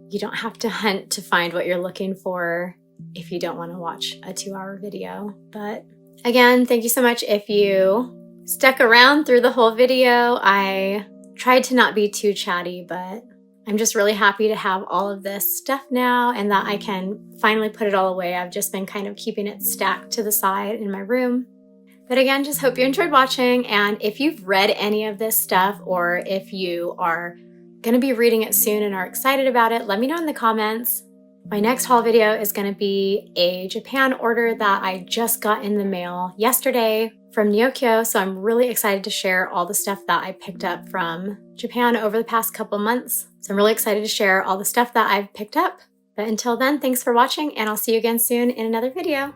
Speaker 1: you don't have to hunt to find what you're looking for if you don't want to watch a 2-hour video. But again, thank you so much if you stuck around through the whole video. I tried to not be too chatty, but I'm just really happy to have all of this stuff now and that I can finally put it all away. I've just been kind of keeping it stacked to the side in my room. But again, just hope you enjoyed watching. And if you've read any of this stuff or if you are going to be reading it soon and are excited about it, let me know in the comments. My next haul video is going to be a Japan order that I just got in the mail yesterday from Nyokyo. So I'm really excited to share all the stuff that I picked up from Japan over the past couple months. So I'm really excited to share all the stuff that I've picked up. But until then, thanks for watching and I'll see you again soon in another video.